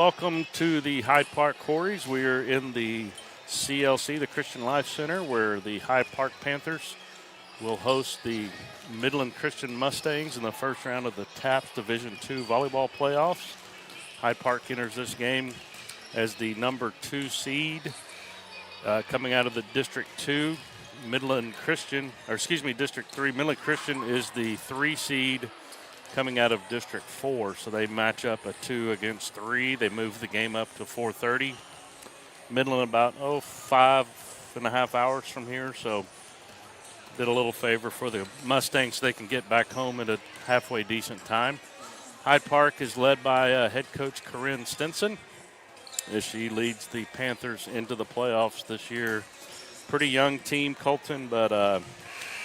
Welcome to the Hyde Park Quarries. We are in the CLC, the Christian Life Center, where the Hyde Park Panthers will host the Midland Christian Mustangs in the first round of the TAPPS Division II volleyball playoffs. Hyde Park enters this game as the number 2 seed coming out of the District 2. District 3. Midland Christian is the 3 seed coming out of District 4, so they match up a 2 against 3. They move the game up to 4:30. Midland about 5.5 hours from here, so did a little favor for the Mustangs so they can get back home at a halfway decent time. Hyde Park is led by head coach Corinne Stinson as she leads the Panthers into the playoffs this year. Pretty young team, Colton, but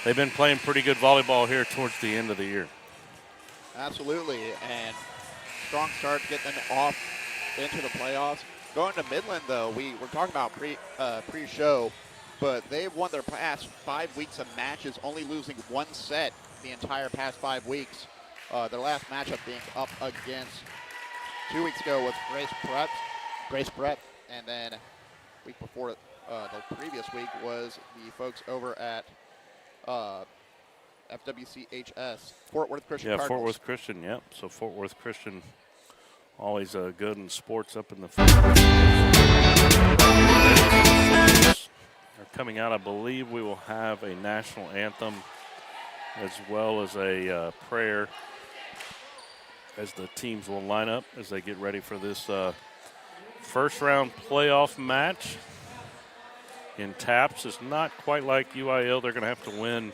they've been playing pretty good volleyball here towards the end of the year. Absolutely, and strong start to get them off into the playoffs. Going to Midland, though, we're talking about pre-show, but they've won their past 5 weeks of matches, only losing 1 set the entire past 5 weeks. Their last matchup being up against 2 weeks ago with Grace Brett, and then week before the previous week was the folks over at FWCHS, Fort Worth Christian Cardinals. Fort Worth Christian, yep. So Fort Worth Christian, always good in sports up in the They're coming out. I believe we will have a national anthem as well as a prayer as the teams will line up as they get ready for this first round playoff match. In TAPPS, it's not quite like UIL. They're going to have to win,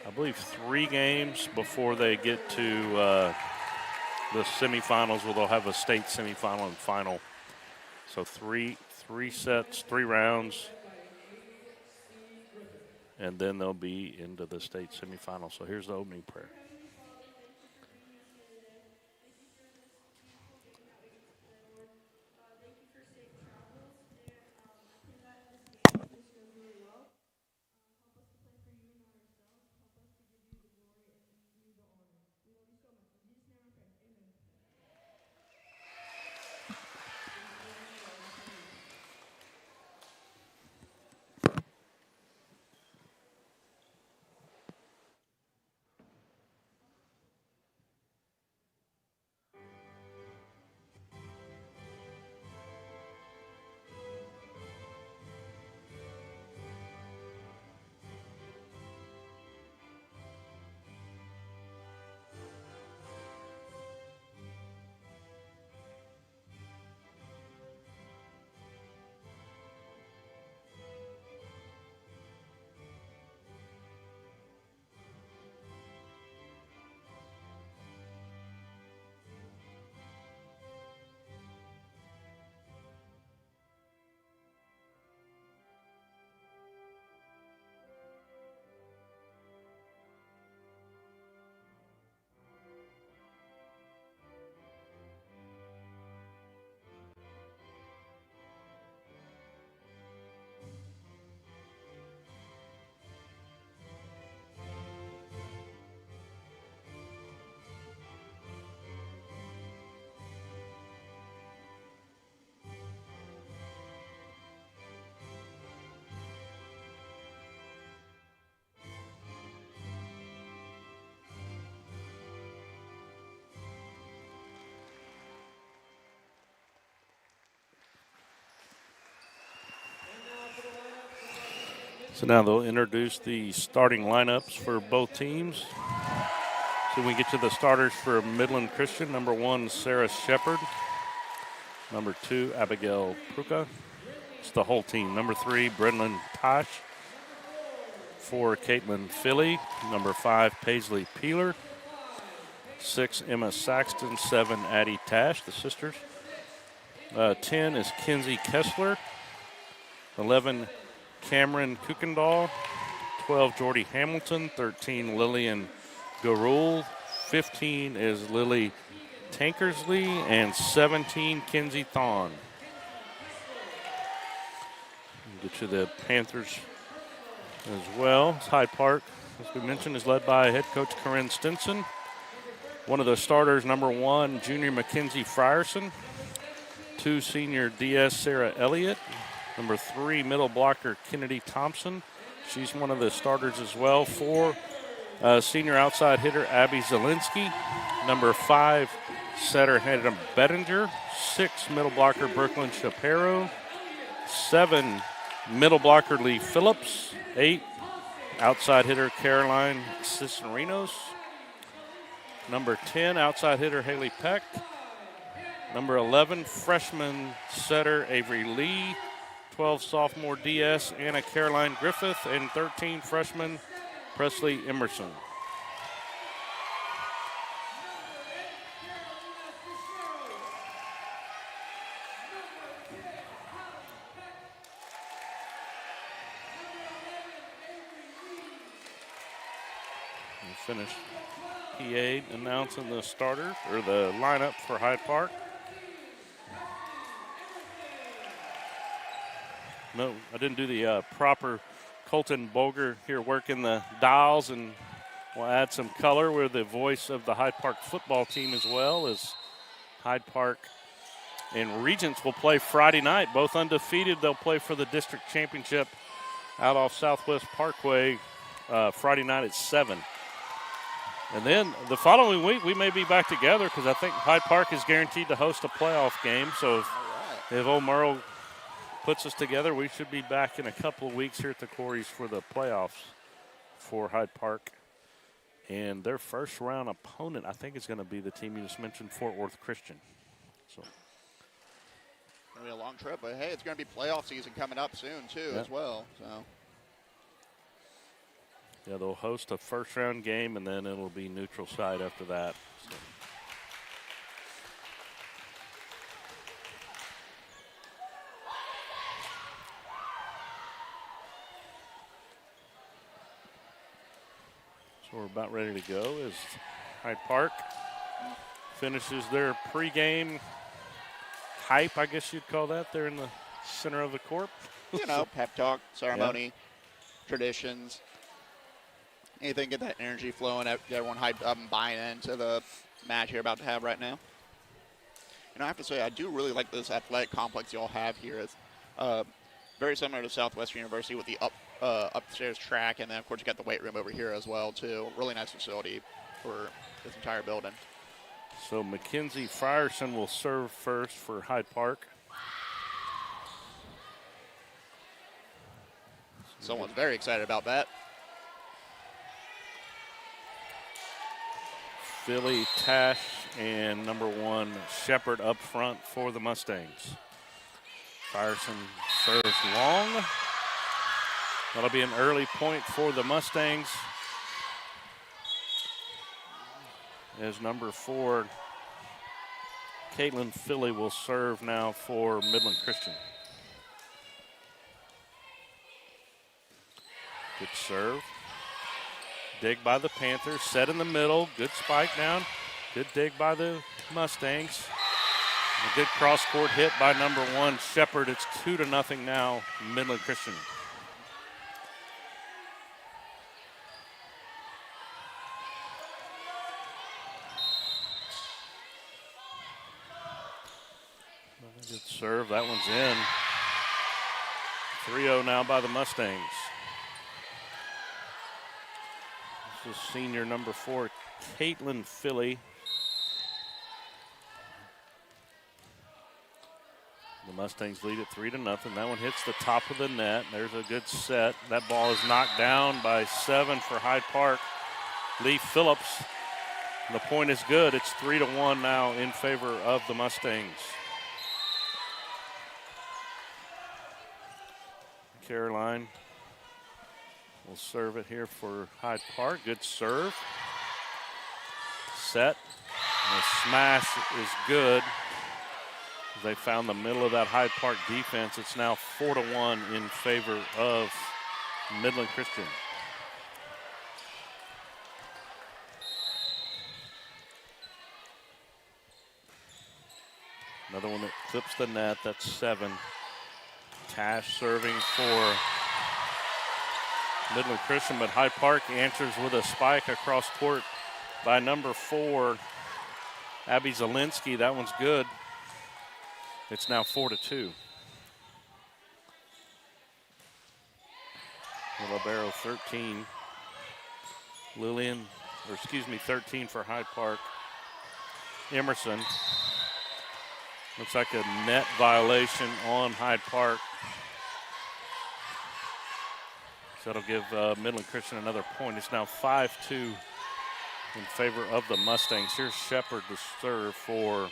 I believe, 3 games before they get to the semifinals, where they'll have a state semifinal and final. So three sets, 3 rounds, and then they'll be into the state semifinal. So here's the opening prayer. So now they'll introduce the starting lineups for both teams. So we get to the starters for Midland Christian. Number 1, Sarah Shepard. Number 2, Abigail Pruka. It's the whole team. Number 3, Brendan Tosh. 4, Caitlin Philly. Number 5, Paisley Peeler. 6, Emma Saxton. 7, Addie Tash, the sisters. 10 is Kinsey Kessler. 11, Cameron Kuykendall. 12, Jordy Hamilton. 13, Lillian Garul. 15 is Lily Tankersley. And 17, Kinsey Thon. Get to the Panthers as well. Hyde Park, as we mentioned, is led by head coach Corinne Stinson. One of the starters, number 1, junior Mackenzie Frierson. 2, senior DS Sarah Elliott. Number 3, middle blocker Kennedy Thompson. She's one of the starters as well. 4, senior outside hitter Abby Zielinski. Number 5, setter Hannah Bettinger. 6, middle blocker Brooklyn Shapiro. 7, middle blocker Lee Phillips. 8, outside hitter Caroline Cisnerinos. Number 10, outside hitter Haley Peck. Number 11, freshman setter Avery Lee. 12, sophomore DS Anna Caroline Griffith. And 13, freshman Presley Emerson. We finished PA announcing the starter or the lineup for Hyde Park. No, I didn't do the proper Colton Boger here working the dials, and we'll add some color. We're the voice of the Hyde Park football team as well, as Hyde Park and Regents will play Friday night. Both undefeated. They'll play for the district championship out off Southwest Parkway Friday night at 7. And then the following week, we may be back together because I think Hyde Park is guaranteed to host a playoff game. So if Old Merle puts us together, we should be back in a couple of weeks here at the Quarries for the playoffs for Hyde Park. And their first round opponent, I think, is going to be the team you just mentioned, Fort Worth Christian. So It's going to be a long trip, but hey, it's going to be playoff season coming up soon too as well. So. Yeah, they'll host a first-round game, and then it'll be neutral site after that. So we're about ready to go as Hyde Park finishes their pregame hype, I guess you'd call that. They're in the center of the court. You know, pep talk, ceremony, traditions. Anything get that energy flowing, everyone hyped up and buying into the match you're about to have right now. And I have to say, I do really like this athletic complex you all have here. It's very similar to Southwestern University with the upstairs track, and then, of course, you got the weight room over here as well, too. Really nice facility for this entire building. So Mackenzie Frierson will serve first for Hyde Park. Someone's very excited about that. Philly Tash and number 1 Shepard up front for the Mustangs. Frierson serves long. That'll be an early point for the Mustangs. As number 4, Caitlin Philly will serve now for Midland Christian. Good serve. Dig by the Panthers, set in the middle. Good spike down. Good dig by the Mustangs. A good cross-court hit by number 1, Shepard. It's 2-0 now, Midland Christian. Good serve. That one's in. 3-0 now by the Mustangs. This is senior number 4, Caitlin Philly. The Mustangs lead it 3-0. That one hits the top of the net. There's a good set. That ball is knocked down by 7 for Hyde Park. Lee Phillips. The point is good. It's 3-1 now in favor of the Mustangs. Caroline will serve it here for Hyde Park. Good serve. Set. And the smash is good. They found the middle of that Hyde Park defense. It's now 4-1 in favor of Midland Christian. Another one that clips the net. That's 7. Tash serving for Midland Christian, but Hyde Park answers with a spike across court by number 4, Abby Zielinski. That one's good. It's now 4-2. Libero 13. 13 for Hyde Park. Emerson. Looks like a net violation on Hyde Park. So that'll give Midland Christian another point. It's now 5-2 in favor of the Mustangs. Here's Shepard to serve for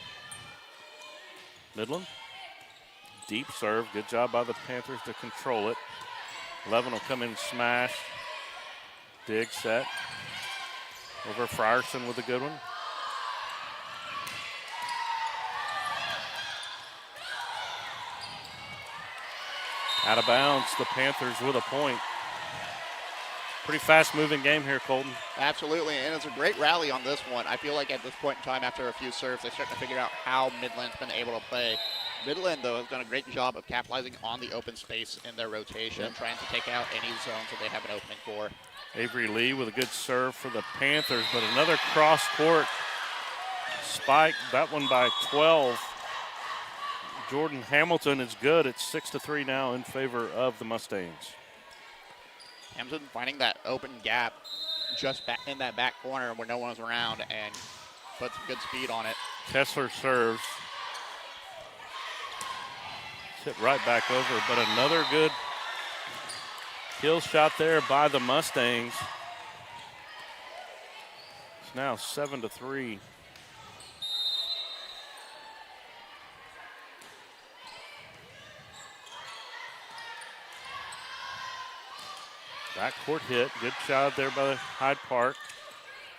Midland. Deep serve. Good job by the Panthers to control it. 11 will come in smash. Dig set. Over Frierson with a good one. Out of bounds, the Panthers with a point. Pretty fast-moving game here, Colton. Absolutely, and it's a great rally on this one. I feel like at this point in time, after a few serves, they're starting to figure out how Midland's been able to play. Midland, though, has done a great job of capitalizing on the open space in their rotation, trying to take out any zones that they have an opening for. Avery Lee with a good serve for the Panthers, but another cross-court spike, that one by 12. Jordan Hamilton is good. It's 6-3 now in favor of the Mustangs. Hamilton finding that open gap just back in that back corner where no one was around and put some good speed on it. Kessler serves. Hit right back over, but another good kill shot there by the Mustangs. It's now 7-3. Backcourt hit. Good shot there by Hyde Park.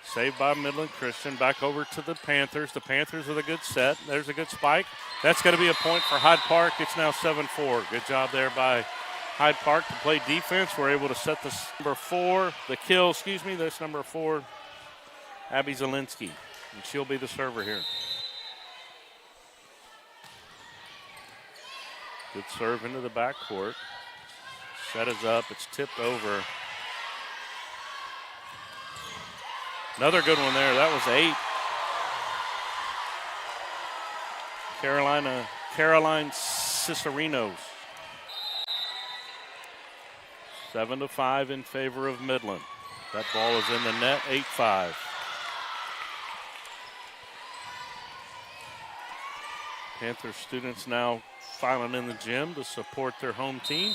Saved by Midland Christian. Back over to the Panthers. The Panthers with a good set. There's a good spike. That's going to be a point for Hyde Park. It's now 7-4. Good job there by Hyde Park to play defense. We're able to set this number 4, the kill, that's number 4, Abby Zielinski. And she'll be the server here. Good serve into the backcourt. Set is up. It's tipped over. Another good one there. That was 8. Caroline Cicerinos. 7-5 in favor of Midland. That ball is in the net, 8-5. Panther students now filing in the gym to support their home team.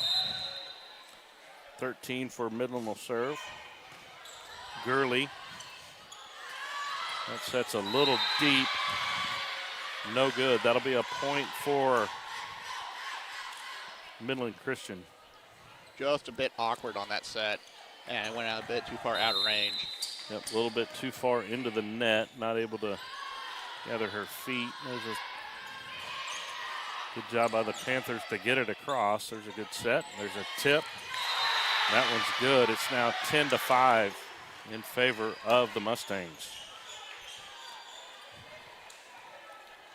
13 for Midland will serve. Gurley. That set's a little deep. No good. That'll be a point for Midland Christian. Just a bit awkward on that set, and it went out a bit too far out of range. Yep, a little bit too far into the net. Not able to gather her feet. There's a good job by the Panthers to get it across. There's a good set. There's a tip. That one's good. It's now 10-5 in favor of the Mustangs.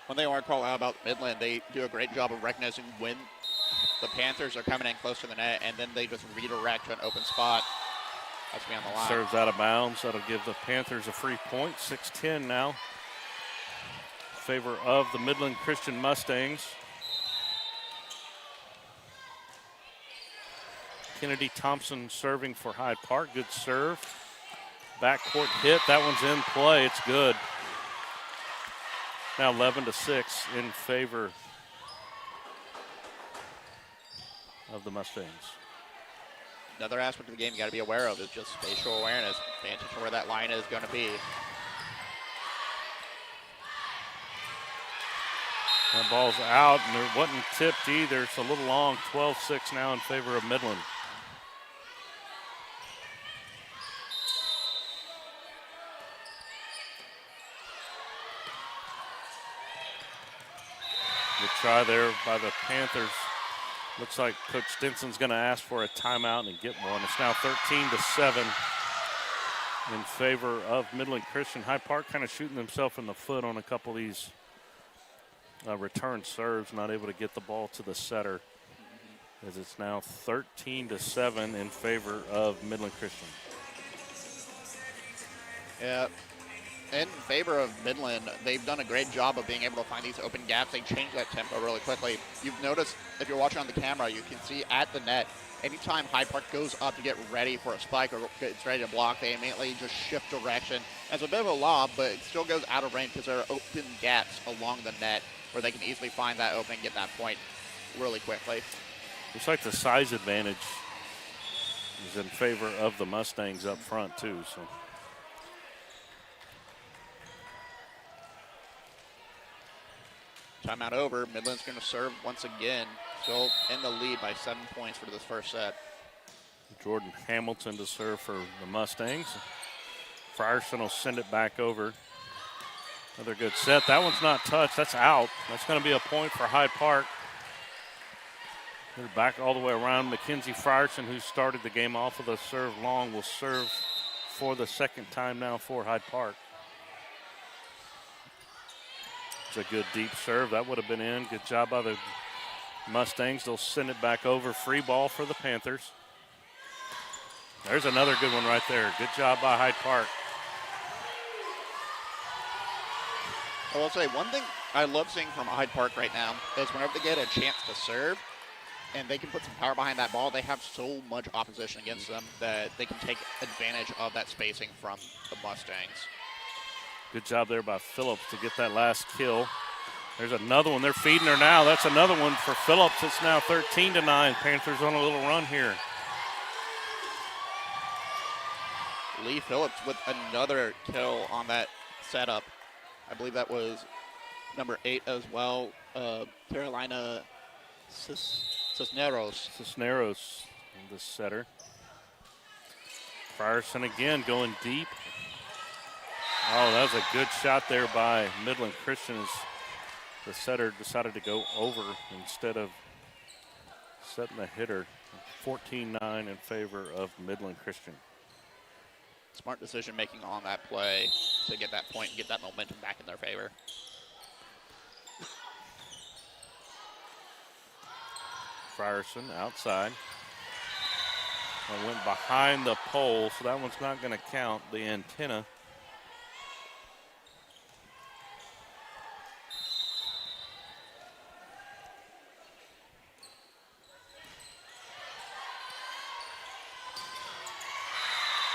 One thing I want to call out about Midland, they do a great job of recognizing when the Panthers are coming in close to the net, and then they just redirect to an open spot. That's me on the line. Serves out of bounds. That'll give the Panthers a free point. 6-10 now in favor of the Midland Christian Mustangs. Kennedy Thompson serving for Hyde Park. Good serve. Backcourt hit. That one's in play. It's good. Now 11-6 in favor of the Mustangs. Another aspect of the game you got to be aware of is just spatial awareness. Pay attention to where that line is going to be. That ball's out, and it wasn't tipped either. It's a little long. 12-6 now in favor of Midland. Good try there by the Panthers. Looks like Coach Stinson's going to ask for a timeout and get one. It's now 13-7 in favor of Midland Christian. Hyde Park kind of shooting themselves in the foot on a couple of these return serves, not able to get the ball to the setter, as it's now 13-7 in favor of Midland Christian. Yeah, in favor of Midland, they've done a great job of being able to find these open gaps. They change that tempo really quickly. You've noticed, if you're watching on the camera, you can see at the net, anytime Hyde Park goes up to get ready for a spike or gets ready to block, they immediately just shift direction. It's a bit of a lob, but it still goes out of range because there are open gaps along the net where they can easily find that opening, get that point really quickly. Looks like the size advantage is in favor of the Mustangs up front, too. So. Timeout over. Midland's going to serve once again. Still in the lead by 7 points for this first set. Jordan Hamilton to serve for the Mustangs. Frierson will send it back over. Another good set. That one's not touched. That's out. That's going to be a point for Hyde Park. They're back all the way around. Mackenzie Frierson, who started the game off with a serve long, will serve for the second time now for Hyde Park. It's a good deep serve. That would have been in. Good job by the Mustangs. They'll send it back over. Free ball for the Panthers. There's another good one right there. Good job by Hyde Park. I will say one thing I love seeing from Hyde Park right now is whenever they get a chance to serve and they can put some power behind that ball, they have so much opposition against them that they can take advantage of that spacing from the Mustangs. Good job there by Phillips to get that last kill. There's another one. They're feeding her now. That's another one for Phillips. It's now 13-9. Panthers on a little run here. Lee Phillips with another kill on that setup. I believe that was number 8 as well. Carolina Cisneros. Cisneros, the setter. Frierson again going deep. Oh, that was a good shot there by Midland Christian as the setter decided to go over instead of setting the hitter. 14-9 in favor of Midland Christian. Smart decision making on that play to get that point and get that momentum back in their favor. Frierson outside. And went behind the pole, so that one's not going to count. The antenna.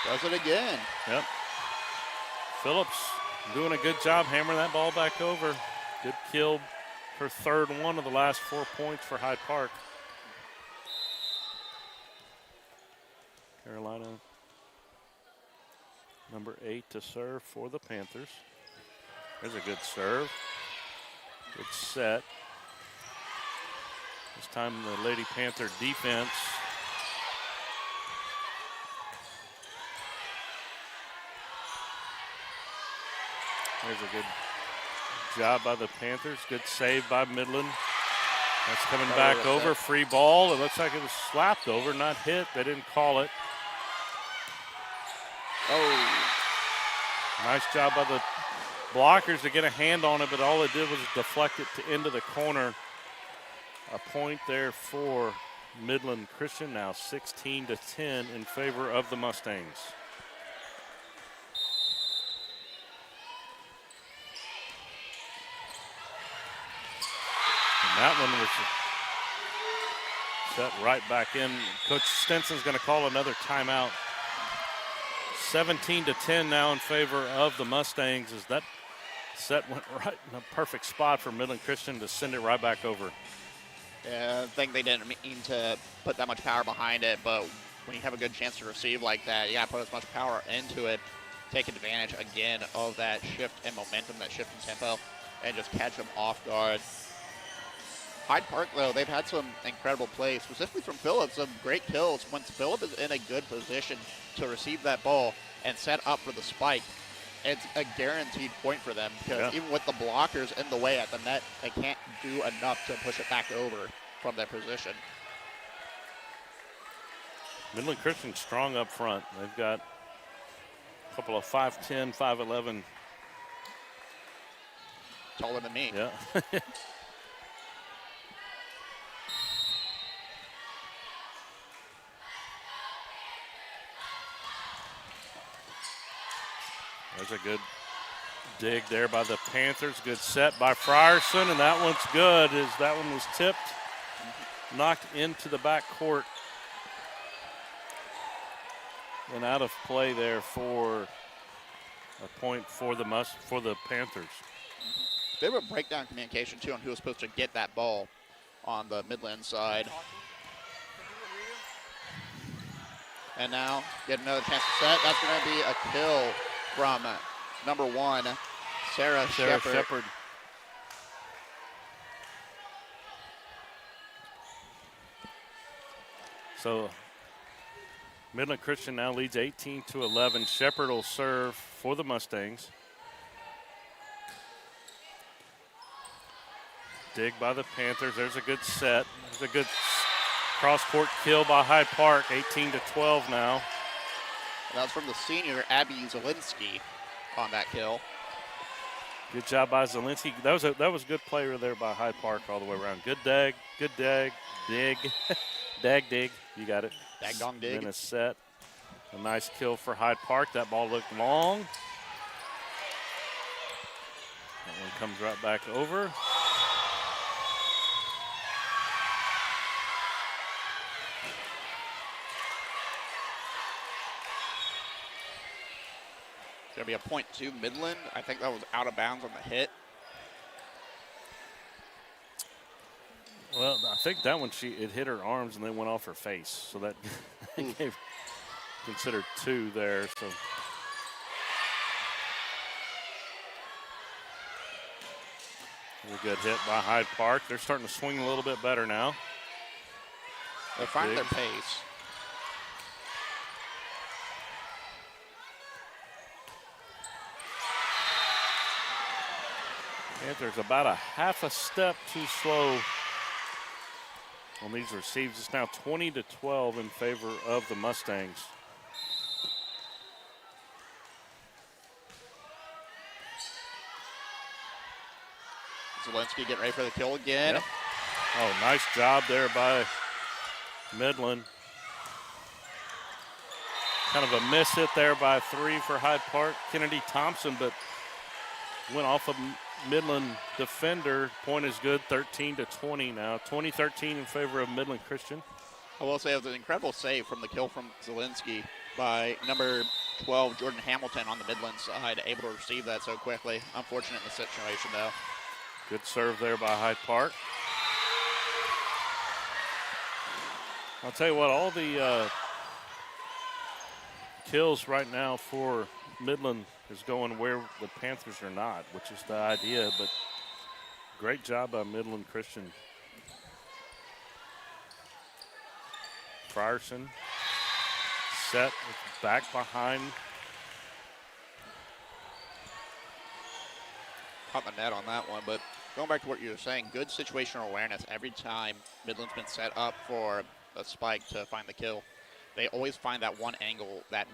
Does it again. Yep. Phillips doing a good job hammering that ball back over. Good kill. Her third one of the last 4 points for Hyde Park. Carolina, number 8 to serve for the Panthers. There's a good serve. Good set. This time the Lady Panther defense. There's a good job by the Panthers. Good save by Midland. That's coming back over. Free ball. It looks like it was slapped over, not hit. They didn't call it. Oh. Nice job by the blockers to get a hand on it, but all it did was deflect it into the corner. A point there for Midland Christian, now 16-10 in favor of the Mustangs. And that one was set right back in. Coach Stenson's going to call another timeout. 17-10 now in favor of the Mustangs as that set went right in a perfect spot for Midland Christian to send it right back over. Yeah, I think they didn't mean to put that much power behind it, but when you have a good chance to receive like that, you got to put as much power into it, take advantage again of that shift in momentum, that shift in tempo, and just catch them off guard. Hyde Park, though, they've had some incredible plays, specifically from Phillips, some great kills. Once Phillips is in a good position to receive that ball and set up for the spike, it's a guaranteed point for them because even with the blockers in the way at the net, they can't do enough to push it back over from their position. Midland Christian strong up front. They've got a couple of 5'10", 5'11". Taller than me. Yeah. There's a good Dig there by the Panthers. Good set by Frierson, and that one's good as that one was tipped, knocked into the back court, and out of play there for a point for the Panthers. Bit of a breakdown communication, too, on who was supposed to get that ball on the Midland side. And now get another chance to set. That's going to be a kill from number 1, Sarah Shepard. So Midland Christian now leads 18-11. Shepard will serve for the Mustangs. Dig by the Panthers. There's a good set. There's a good cross-court kill by Hyde Park. 18-12 now. That's from the senior, Abby Zielinski, on that kill. Good job by Zielinski. That was a good player there by Hyde Park all the way around. Good dig. Dig. Dig. You got it. Dag dong dig. Then a set. A nice kill for Hyde Park. That ball looked long. That one comes right back over. It's going to be a point to Midland. I think that was out of bounds on the hit. Well, I think that one, it hit her arms and then went off her face. So that gave considered 2 there. So a good hit by Hyde Park. They're starting to swing a little bit better now. They're finding their pace. Panthers about a half a step too slow on these receives. It's now 20-12 in favor of the Mustangs. Zielinski getting ready for the kill again. Yep. Oh, nice job there by Midland. Kind of a miss hit there by 3 for Hyde Park. Kennedy Thompson, but went off of Midland defender. Point is good, 13-20 now. 20-13 in favor of Midland Christian. I will say it was an incredible save from the kill from Zielinski by number 12, Jordan Hamilton, on the Midland side, able to receive that so quickly. Unfortunate in the situation, though. Good serve there by Hyde Park. I'll tell you what, all the kills right now for Midland is going where the Panthers are not, which is the idea, but great job by Midland Christian. Frierson set back behind. Caught the net on that one, but going back to what you were saying, good situational awareness every time Midland's been set up for a spike to find the kill. They always find that one angle that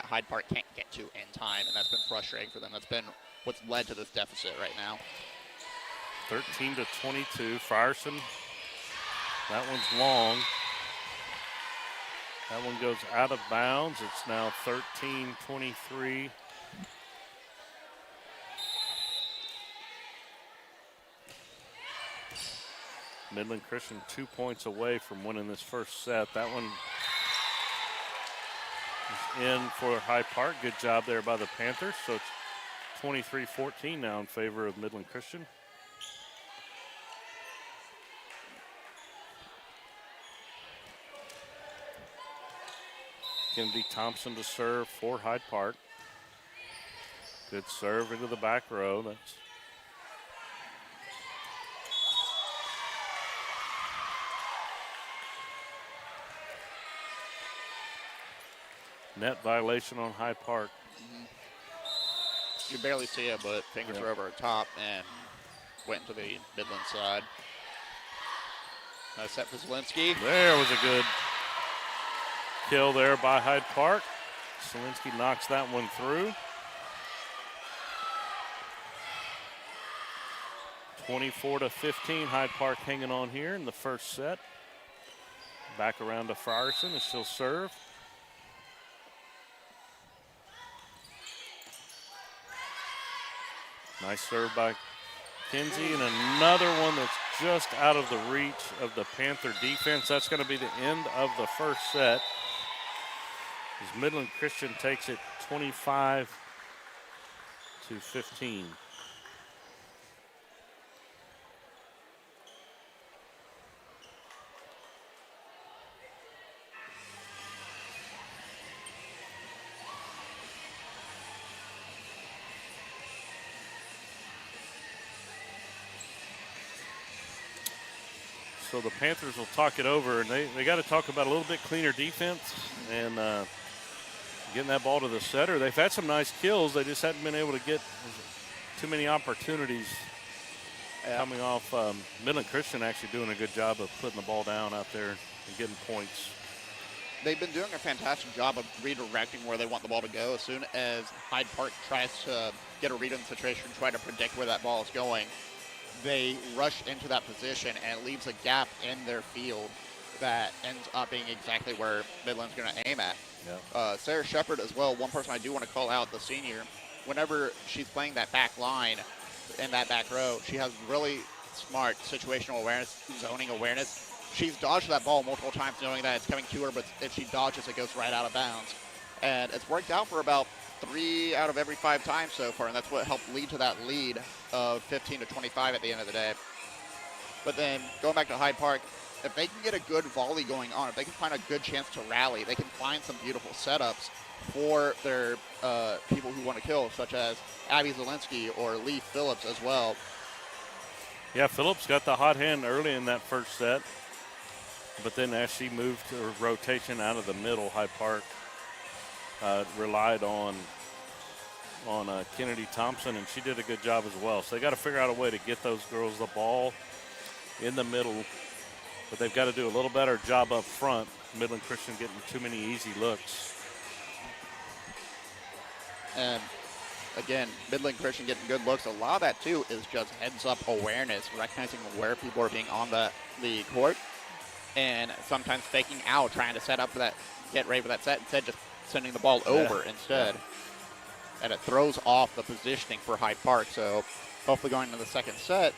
Hyde Park can't get to in time, and that's been frustrating for them. That's been what's led to this deficit right now. 13-22, Frierson. That one's long. That one goes out of bounds. It's now 13-23. Midland Christian 2 points away from winning this first set. That one is in for Hyde Park. Good job there by the Panthers. So it's 23-14 now in favor of Midland Christian. Kennedy Thompson to serve for Hyde Park. Good serve into the back row. That's net violation on Hyde Park. You barely see it, but fingers are over the top and went into the Midland side. Set for Zielinski. There was a good kill there by Hyde Park. Zielinski knocks that one through. 24-15, Hyde Park hanging on here in the first set. Back around to Frierson as she'll serve. Nice serve by Kinsey, and another one that's just out of the reach of the Panther defense. That's going to be the end of the first set, as Midland Christian takes it 25-15. So the Panthers will talk it over, and they got to talk about a little bit cleaner defense and getting that ball to the setter. They've had some nice kills. They just hadn't been able to get too many opportunities coming off. Midland Christian actually doing a good job of putting the ball down out there and getting points. They've been doing a fantastic job of redirecting where they want the ball to go. As soon as Hyde Park tries to get a read in the situation, try to predict where that ball is going, they rush into that position, and it leaves a gap in their field that ends up being exactly where Midland's going to aim at. Yeah. Sarah Shepard as well, one person I do want to call out, the senior. Whenever she's playing that back line in that back row, she has really smart situational awareness, zoning awareness. She's dodged that ball multiple times knowing that it's coming to her, but if she dodges, it goes right out of bounds. And it's worked out for about 3 out of every 5 times so far, and that's what helped lead to that lead of 15-25 at the end of the day. But then going back to Hyde Park, if they can get a good volley going on, if they can find a good chance to rally, they can find some beautiful setups for their people who want to kill, such as Abby Zielinski or Lee Phillips as well. Yeah, Phillips got the hot hand early in that first set, but then as she moved her rotation out of the middle, Hyde Park relied on Kennedy Thompson, and she did a good job as well. So they got to figure out a way to get those girls the ball in the middle, but they've got to do a little better job up front. Midland Christian getting too many easy looks. And again, Midland Christian getting good looks. A lot of that too is just heads-up awareness, recognizing where people are being on the court, and sometimes faking out, trying to set up for that, get ready for that set, instead just sending the ball over instead. Yeah. And it throws off the positioning for Hyde Park. So hopefully going into the second set,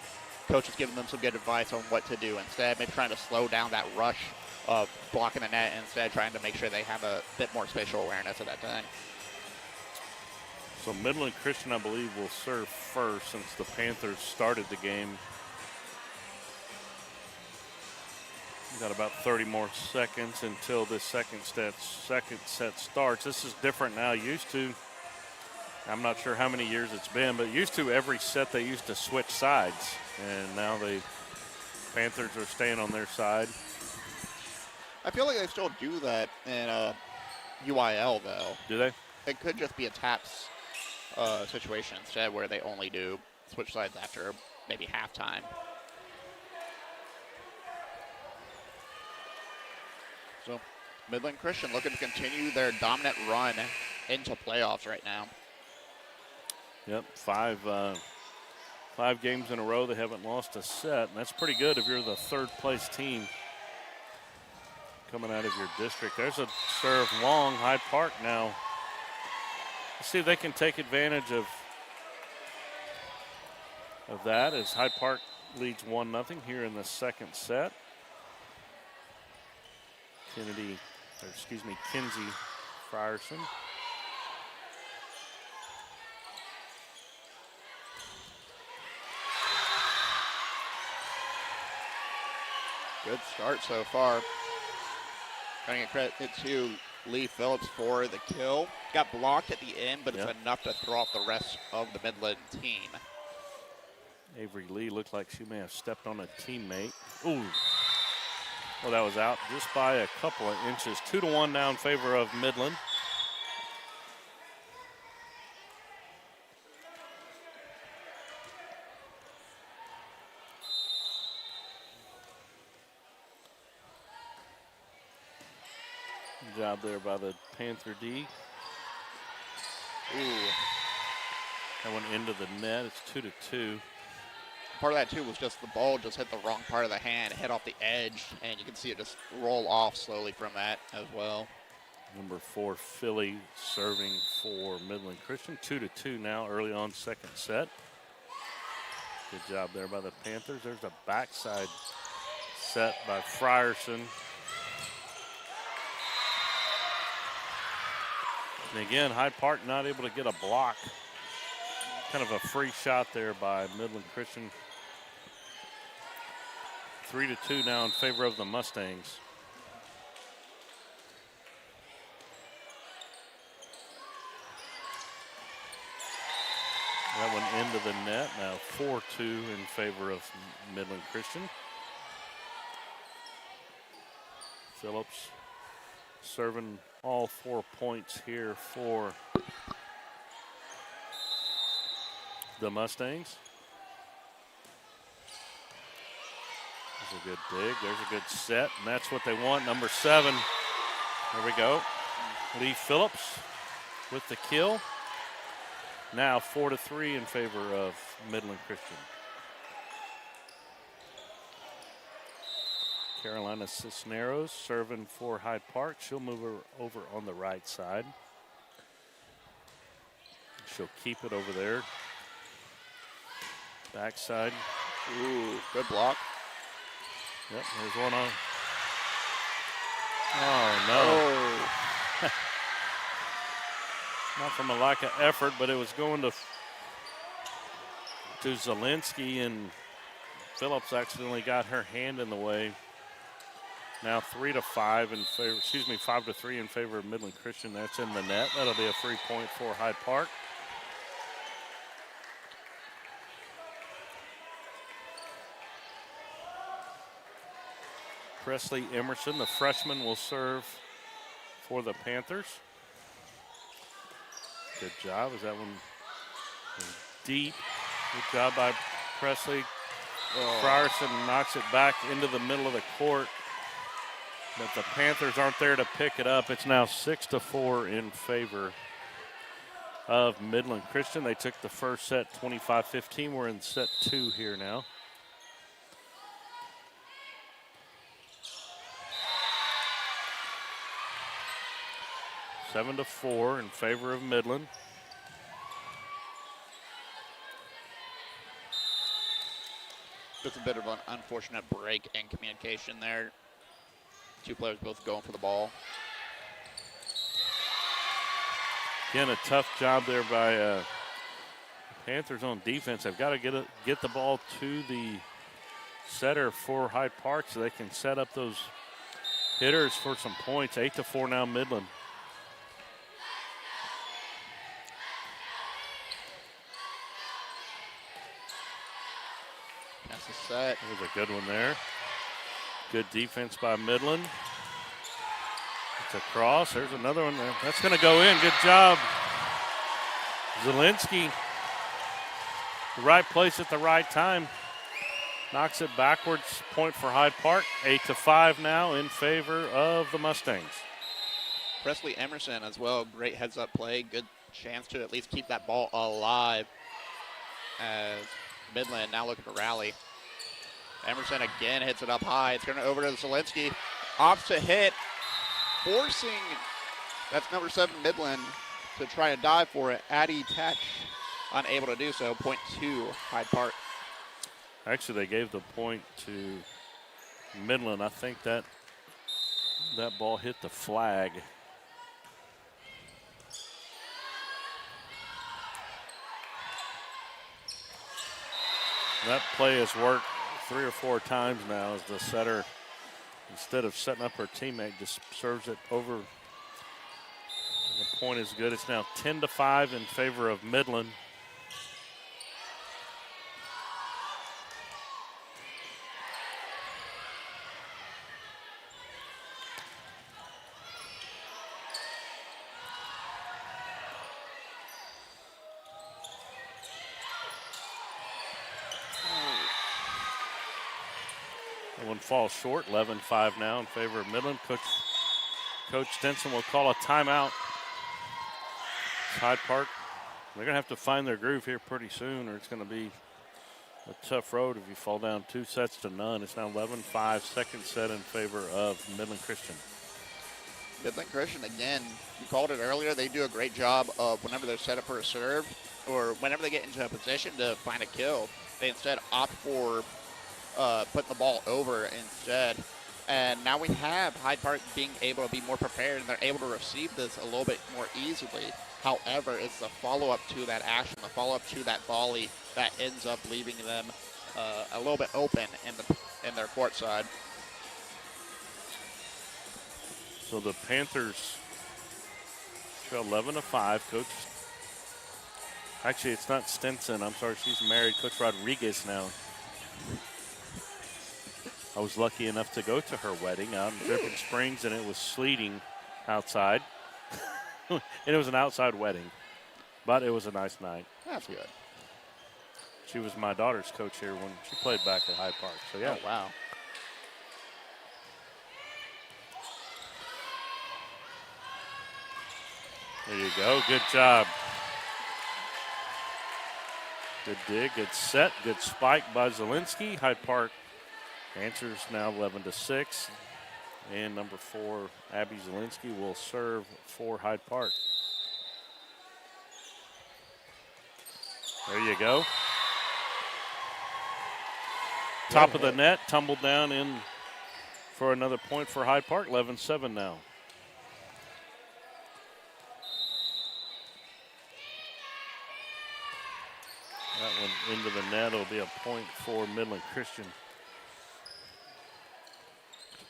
coach is giving them some good advice on what to do instead, maybe trying to slow down that rush of blocking the net, instead trying to make sure they have a bit more spatial awareness at that time. So Midland Christian, I believe, will serve first since the Panthers started the game. We've got about 30 more seconds until this second set starts. This is different now. Used to, I'm not sure how many years it's been, but used to every set they used to switch sides, and now the Panthers are staying on their side. I feel like they still do that in UIL, though. Do they? It could just be a TAPPS situation instead, where they only do switch sides after maybe halftime. So Midland Christian looking to continue their dominant run into playoffs right now. Yep, 5 games in a row they haven't lost a set, and that's pretty good if you're the third-place team coming out of your district. There's a serve long. Hyde Park now. Let's see if they can take advantage of that, as Hyde Park leads 1-0 here in the second set. Kinsey Frierson. Good start so far. Trying to get credit to Lee Phillips for the kill. Got blocked at the end, but it's enough to throw off the rest of the Midland team. Avery Lee looked like she may have stepped on a teammate. Ooh. Well, that was out just by a couple of inches. 2-1 now in favor of Midland. Good job there by the Panther D. Ooh. That went into the net. It's 2-2. Part of that, too, was just the ball just hit the wrong part of the hand, hit off the edge, and you can see it just roll off slowly from that as well. Number 4, Philly, serving for Midland Christian. 2-2 now, early on second set. Good job there by the Panthers. There's a backside set by Frierson. And again, Hyde Park not able to get a block. Kind of a free shot there by Midland Christian. 3-2 now in favor of the Mustangs. That one into the net. Now 4-2 in favor of Midland Christian. Phillips serving all 4 points here for the Mustangs. There's a good dig. There's a good set, and that's what they want. Number 7. There we go. Lee Phillips with the kill. Now 4-3 in favor of Midland Christian. Carolina Cisneros serving for Hyde Park. She'll move her over on the right side. She'll keep it over there. Backside. Ooh, good block. Yep, there's one on. Oh, no. Oh. Not from a lack of effort, but it was going to Zielinski, and Phillips accidentally got her hand in the way. Now 3-5 in favor, 5-3 in favor of Midland Christian. That's in the net. That'll be a free point for Hyde Park. Presley Emerson, the freshman, will serve for the Panthers. Good job. Is that one deep? Good job by Presley. Frierson knocks it back into the middle of the court. But the Panthers aren't there to pick it up. It's now 6-4 in favor of Midland Christian. They took the first set 25-15. We're in set 2 here now. 7-4 in favor of Midland. Just a bit of an unfortunate break in communication there. Two players both going for the ball. Again, a tough job there by Panthers on defense. They've got to get the ball to the setter for Hyde Park so they can set up those hitters for some points. 8-4 now Midland. That's the set. That was a good one there. Good defense by Midland. It's a cross. There's another one. That's going to go in. Good job. Zielinski, the right place at the right time. Knocks it backwards. Point for Hyde Park. 8-5 now in favor of the Mustangs. Presley Emerson as well. Great heads-up play. Good chance to at least keep that ball alive as Midland now looking to rally. Emerson again hits it up high. It's going over to Zielinski. Opts to hit. Forcing, that's number 7 Midland, to try and dive for it. Addie Tech unable to do so. Point to Hyde Park. Actually, they gave the point to Midland. I think that ball hit the flag. That play has worked 3 or 4 times now as the setter, instead of setting up her teammate, just serves it over. The point is good. It's now 10-5 in favor of Midland. That one falls short. 11-5 now in favor of Midland. Coach Stinson will call a timeout. Hyde Park, they're going to have to find their groove here pretty soon, or it's going to be a tough road if you fall down 2-0. It's now 11-5, second set in favor of Midland Christian. Midland Christian, again, you called it earlier, they do a great job of whenever they're set up for a serve or whenever they get into a position to find a kill. They instead opt for putting the ball over instead. And now we have Hyde Park being able to be more prepared, and they're able to receive this a little bit more easily. However, it's the follow-up to that action, the follow-up to that volley that ends up leaving them a little bit open in their court side. So the Panthers trail 11-5. Coach, actually, it's not Stinson. I'm sorry, she's married. Coach Rodriguez now. I was lucky enough to go to her wedding out in Dripping Springs, and it was sleeting outside. And it was an outside wedding, but it was a nice night. That's good. She was my daughter's coach here when she played back at Hyde Park. So, yeah. Oh, wow. There you go. Good job. Good dig, good set, good spike by Zielinski. Hyde Park answers now 11-6. And number 4, Abby Zielinski, will serve for Hyde Park. There you go. Top of the net, tumbled down in for another point for Hyde Park. 11-7 now. That one into the net will be a point for Midland Christian.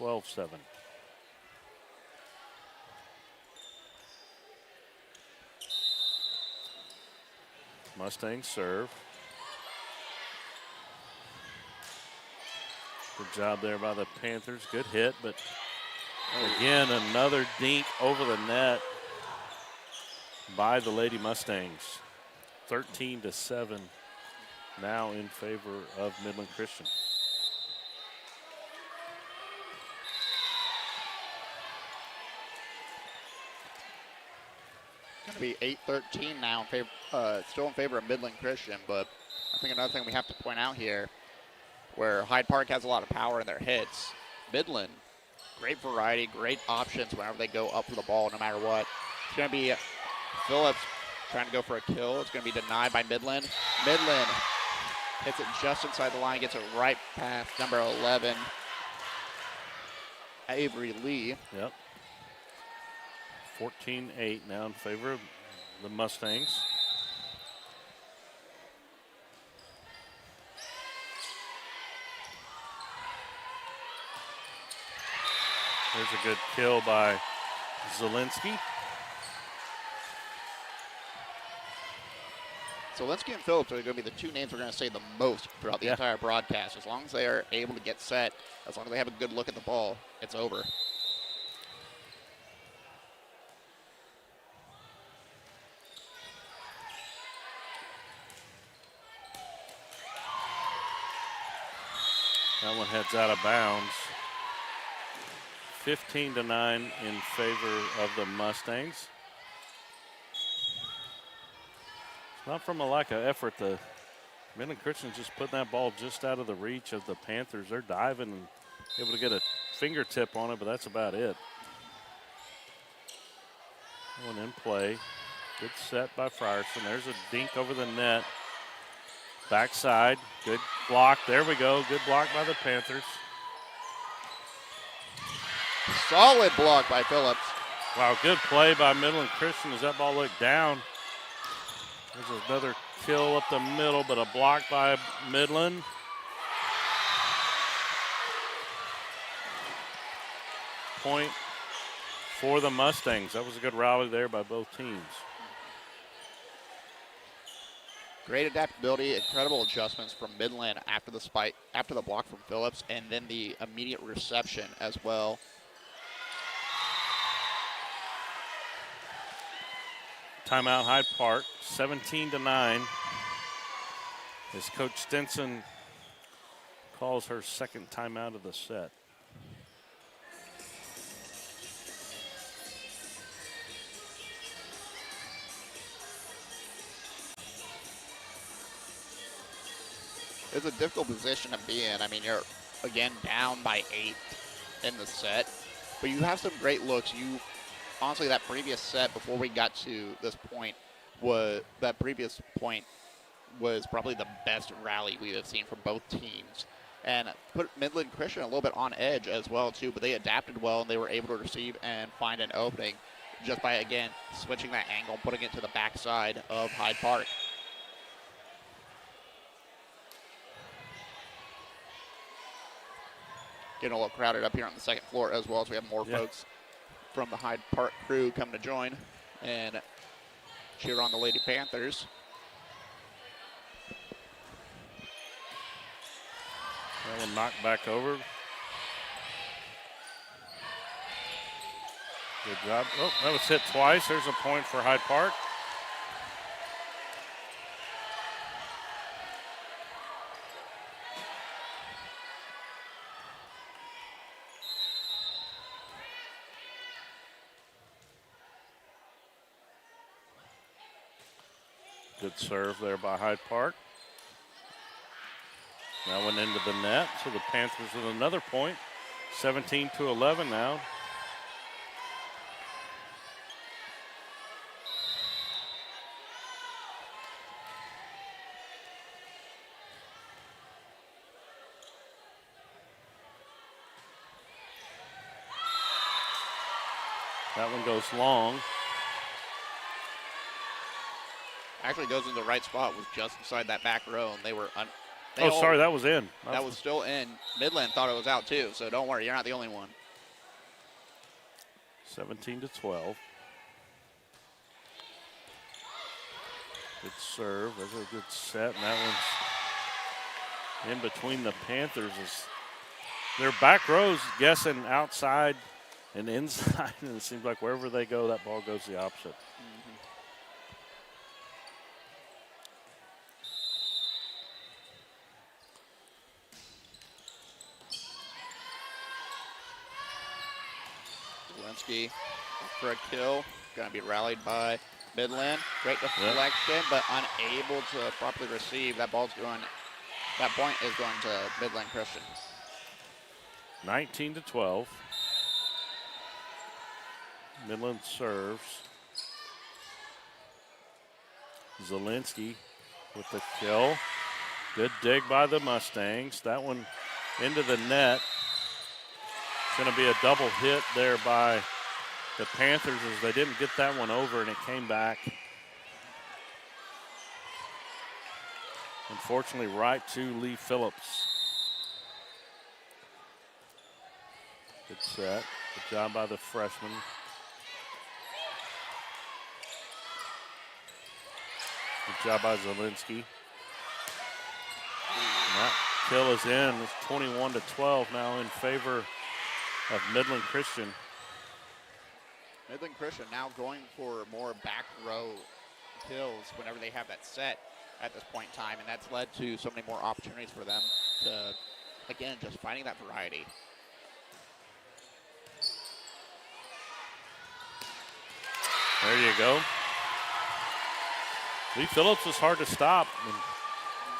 12-7. Mustangs serve. Good job there by the Panthers. Good hit, but again, another dink over the net by the Lady Mustangs. 13-7 now in favor of Midland Christian. Going to be 8-13 now, still in favor of Midland Christian, but I think another thing we have to point out here, where Hyde Park has a lot of power in their hits, Midland, great variety, great options whenever they go up for the ball, no matter what. It's going to be Phillips trying to go for a kill. It's going to be denied by Midland. Midland hits it just inside the line, gets it right past number 11, Avery Lee. Yep. 14-8 now in favor of the Mustangs. There's a good kill by Zielinski. Zielinski and Phillips are going to be the two names we're going to say the most throughout the entire broadcast. As long as they are able to get set, as long as they have a good look at the ball, it's over. That one heads out of bounds. 15-9 in favor of the Mustangs. It's not from a lack of effort. The Midland Christians just putting that ball just out of the reach of the Panthers. They're diving and able to get a fingertip on it, but that's about it. That one in play. Good set by Frierson. There's a dink over the net. Backside, good block. There we go. Good block by the Panthers. Solid block by Phillips. Wow, good play by Midland Christian as that ball looked down. There's another kill up the middle, but a block by Midland. Point for the Mustangs. That was a good rally there by both teams. Great adaptability, incredible adjustments from Midland after the spike, after the block from Phillips, and then the immediate reception as well. Timeout Hyde Park, 17-9. As Coach Stinson calls her second timeout of the set. It's a difficult position to be in. I mean, you're, again, down by 8 in the set, but you have some great looks. Honestly, that previous set before we got to this point was probably the best rally we have seen from both teams, and put Midland Christian a little bit on edge as well too. But they adapted well, and they were able to receive and find an opening just by, again, switching that angle and putting it to the backside of Hyde Park. Getting a little crowded up here on the second floor as well, so we have more folks from the Hyde Park crew coming to join and cheer on the Lady Panthers. That one knocked back over. Good job. Oh, that was hit twice. There's a point for Hyde Park. Good serve there by Hyde Park. That went into the net, so the Panthers with another point. 17-11 now. That one goes long. Actually goes in the right spot, was just inside that back row, and they were sorry, that was in. That was still in. Midland thought it was out too, so don't worry, you're not the only one. 17-12. Good serve. There's a good set, and that one's in between the Panthers. Their back row's guessing outside and inside, and it seems like wherever they go, that ball goes the opposite. Zelensky for a kill. Going to be rallied by Midland. Great deflection, but unable to properly receive. That point is going to Midland Christian. 19-12. Midland serves. Zelensky with the kill. Good dig by the Mustangs. That one into the net. It's going to be a double hit there by the Panthers as they didn't get that one over and it came back. Unfortunately, right to Lee Phillips. Good set. Good job by the freshman. Good job by Zelensky. And that kill is in. It's 21-12 now in favor of Midland Christian. Midland Christian now going for more back row kills whenever they have that set at this point in time, and that's led to so many more opportunities for them to, again, just finding that variety. There you go. Lee Phillips is hard to stop. And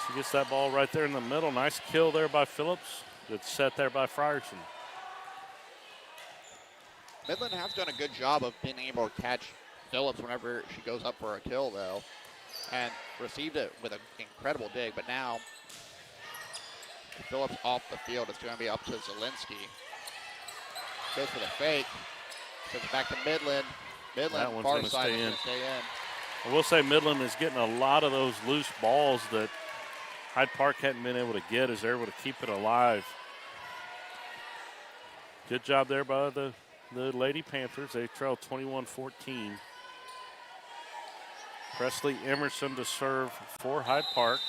she gets that ball right there in the middle. Nice kill there by Phillips. Good set there by Frierson. Midland has done a good job of being able to catch Phillips whenever she goes up for a kill, though, and received it with an incredible dig. But now, Phillips off the field, it's going to be up to Zelensky. Goes for the fake. Sends it back to Midland. Midland, far side, is going to stay in. I will say Midland is getting a lot of those loose balls that Hyde Park hadn't been able to get as they're able to keep it alive. Good job there by the Lady Panthers. They trail 21-14. Presley Emerson to serve for Hyde Park.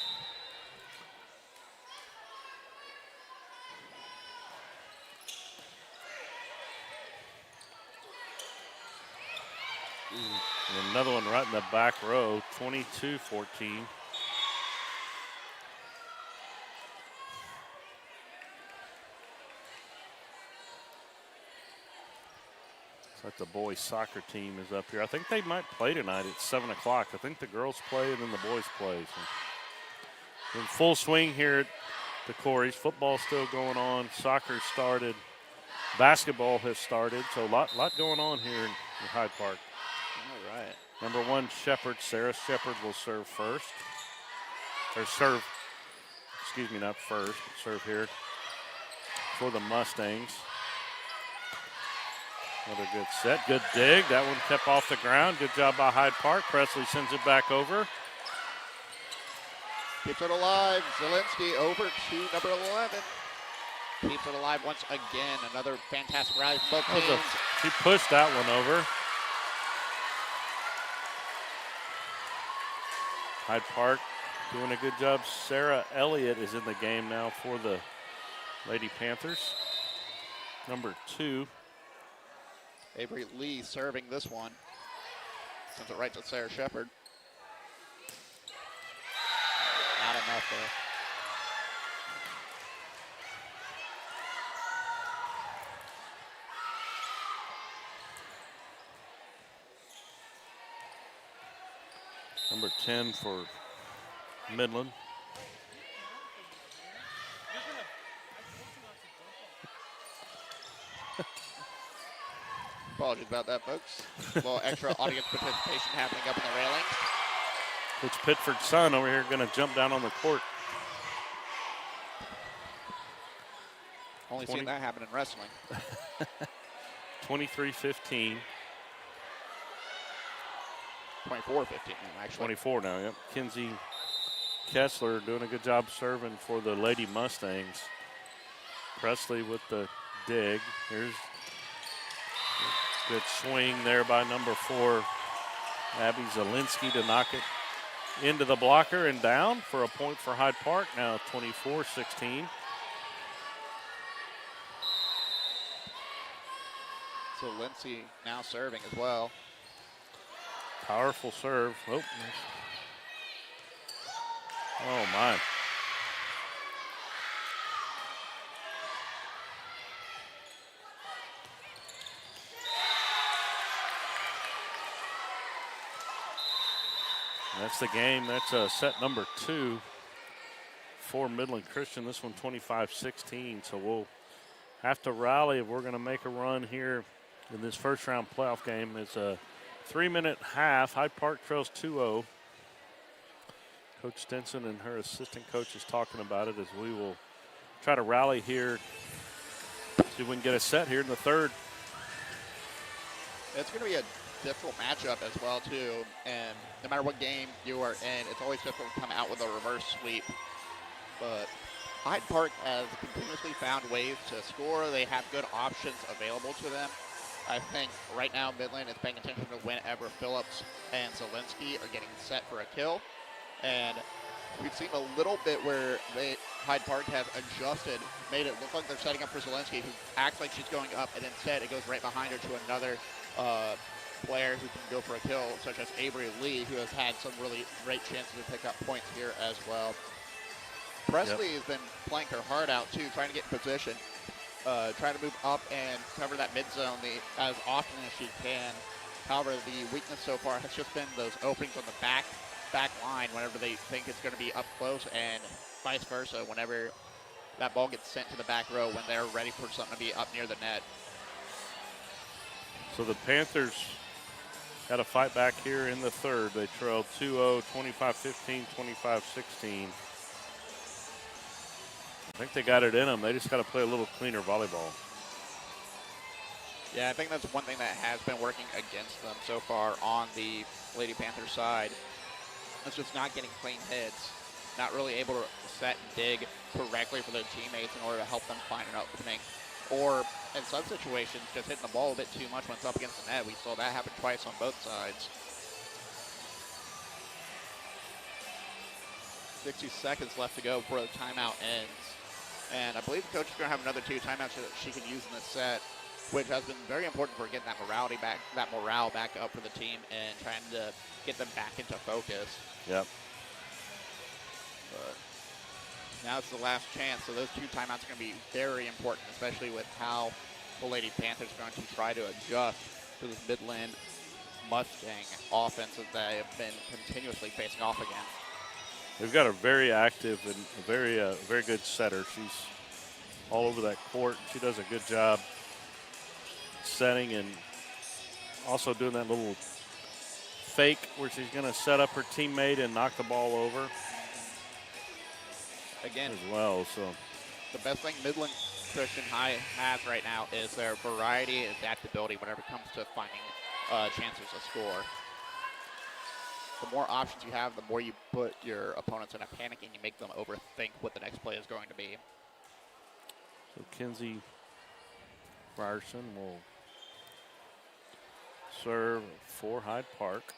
And another one right in the back row, 22-14. It's like the boys soccer team is up here. I think they might play tonight at 7 o'clock. I think the girls play and then the boys play. So in full swing here at the Corys. Football still going on. Soccer started. Basketball has started. So a lot going on here in Hyde Park. All right. Number 1, Shepherd. Sarah Shepherd will serve first. or serve, excuse me, not first, but serve here for the Mustangs. Another good set, good dig. That one kept off the ground. Good job by Hyde Park. Presley sends it back over. Keeps it alive. Zielinski over to number 11. Keeps it alive once again. Another fantastic rally from both teams. She pushed that one over. Hyde Park doing a good job. Sarah Elliott is in the game now for the Lady Panthers. Number 2. Avery Lee serving this one. Sends it right to Sarah Shepard. Not enough there. Number 10 for Midland. Apologies about that, folks. A little extra audience participation happening up in the railings. Coach Pitford's son over here going to jump down on the court. Only seen that happen in wrestling. 23-15. 24-15, actually. 24 now, yep. Kinsey Kessler doing a good job serving for the Lady Mustangs. Presley with the dig. Here's a good swing there by number 4, Abby Zielinski, to knock it into the blocker and down for a point for Hyde Park. Now 24-16. Zielinski now serving as well. Powerful serve. Oh, oh my. That's the game. That's set number 2 for Midland Christian. This one 25-16. So we'll have to rally if we're going to make a run here in this first round playoff game. It's a 3-minute half. Hyde Park trails 2-0. Coach Stinson and her assistant coach is talking about it as we will try to rally here. See if we can get a set here in the third. It's going to be a difficult matchup as well, too. And no matter what game you are in, it's always difficult to come out with a reverse sweep. But Hyde Park has continuously found ways to score. They have good options available to them. I think right now Midland is paying attention to whenever Phillips and Zielinski are getting set for a kill. And we've seen a little bit where Hyde Park has adjusted, made it look like they're setting up for Zielinski, who acts like she's going up, and instead it goes right behind her to another player who can go for a kill, such as Avery Lee, who has had some really great chances to pick up points here as well. Presley has been playing her heart out, too, trying to get in position. Trying to move up and cover that mid zone as often as she can. However, the weakness so far has just been those openings on the back line whenever they think it's going to be up close, and vice versa whenever that ball gets sent to the back row when they're ready for something to be up near the net. So the Panthers had a fight back here in the third. They trailed 2-0, 25-15, 25-16. I think they got it in them. They just got to play a little cleaner volleyball. Yeah, I think that's one thing that has been working against them so far on the Lady Panthers side. It's just not getting clean hits, not really able to set and dig correctly for their teammates in order to help them find an opening. Or in some situations, just hitting the ball a bit too much when it's up against the net. We saw that happen twice on both sides. 60 seconds left to go before the timeout ends. And I believe the coach is going to have another 2 timeouts that she can use in this set, which has been very important for getting that morale back up for the team and trying to get them back into focus. Yep. But now it's the last chance, so those 2 timeouts are going to be very important, especially with how the Lady Panthers are going to try to adjust to this Midland Mustang offense that they have been continuously facing off against. They've got a very active and a very good setter. She's all over that court. She does a good job setting and also doing that little fake where she's going to set up her teammate and knock the ball over. again, as well. So the best thing Midland Christian High has right now is their variety and adaptability whenever it comes to finding chances to score. The more options you have, the more you put your opponents in a panic and you make them overthink what the next play is going to be. So Kinsey Ryerson will serve for Hyde Park.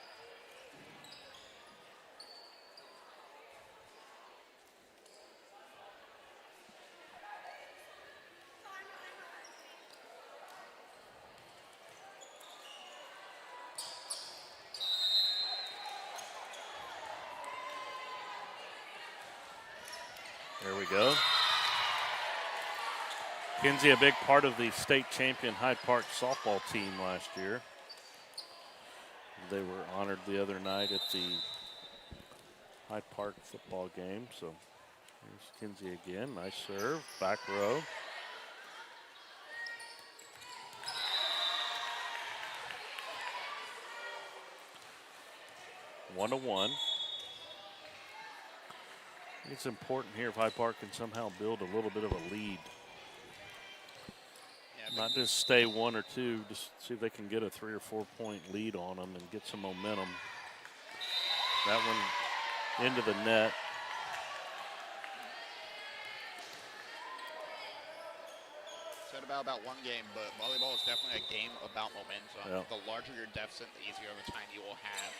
There we go. Kinsey, a big part of the state champion Hyde Park softball team last year. They were honored the other night at the Hyde Park football game. So here's Kinsey again. Nice serve, back row. One to one. It's important here if Hyde Park can somehow build a little bit of a lead. Yeah, not just stay 1 or 2, just see if they can get a 3 or 4 point lead on them and get some momentum. That one into the net. Said about one game, but volleyball is definitely a game about momentum. Yep. The larger your deficit, the easier of a time you will have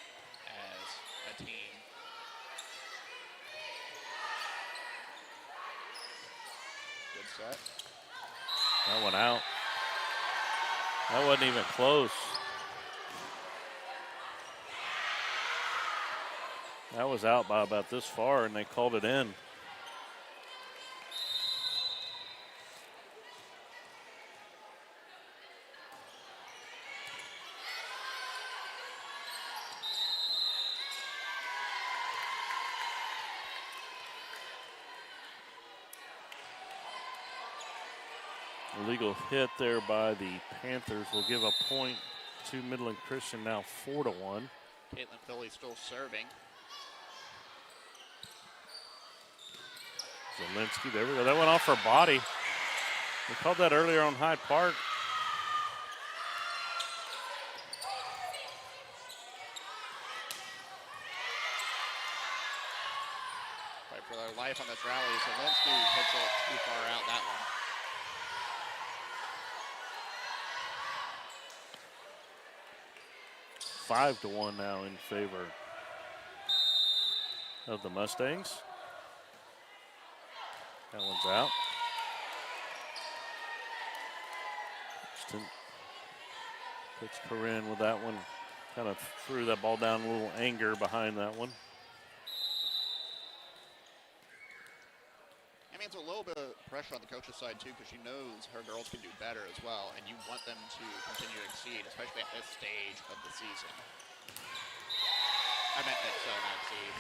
as a team. Good set. That one out. That wasn't even close. That was out by about this far, and they called it in. Illegal hit there by the Panthers will give a point to Midland Christian, now 4-1. Caitlin Philly still serving. Zielinski, there we go. That went off her body. We called that earlier on Hyde Park. Fight for their life on this rally. Zielinski hits it too far out, that one. Five to 1 now in favor of the Mustangs. That one's out. Puts Corinne with that one. Kind of threw that ball down, a little anger behind that one. I mean, it's a little bit of pressure on the coach's side, too, because she knows her girls can do better as well, and you want them to continue to exceed, especially at this stage of the season. I meant not exceed.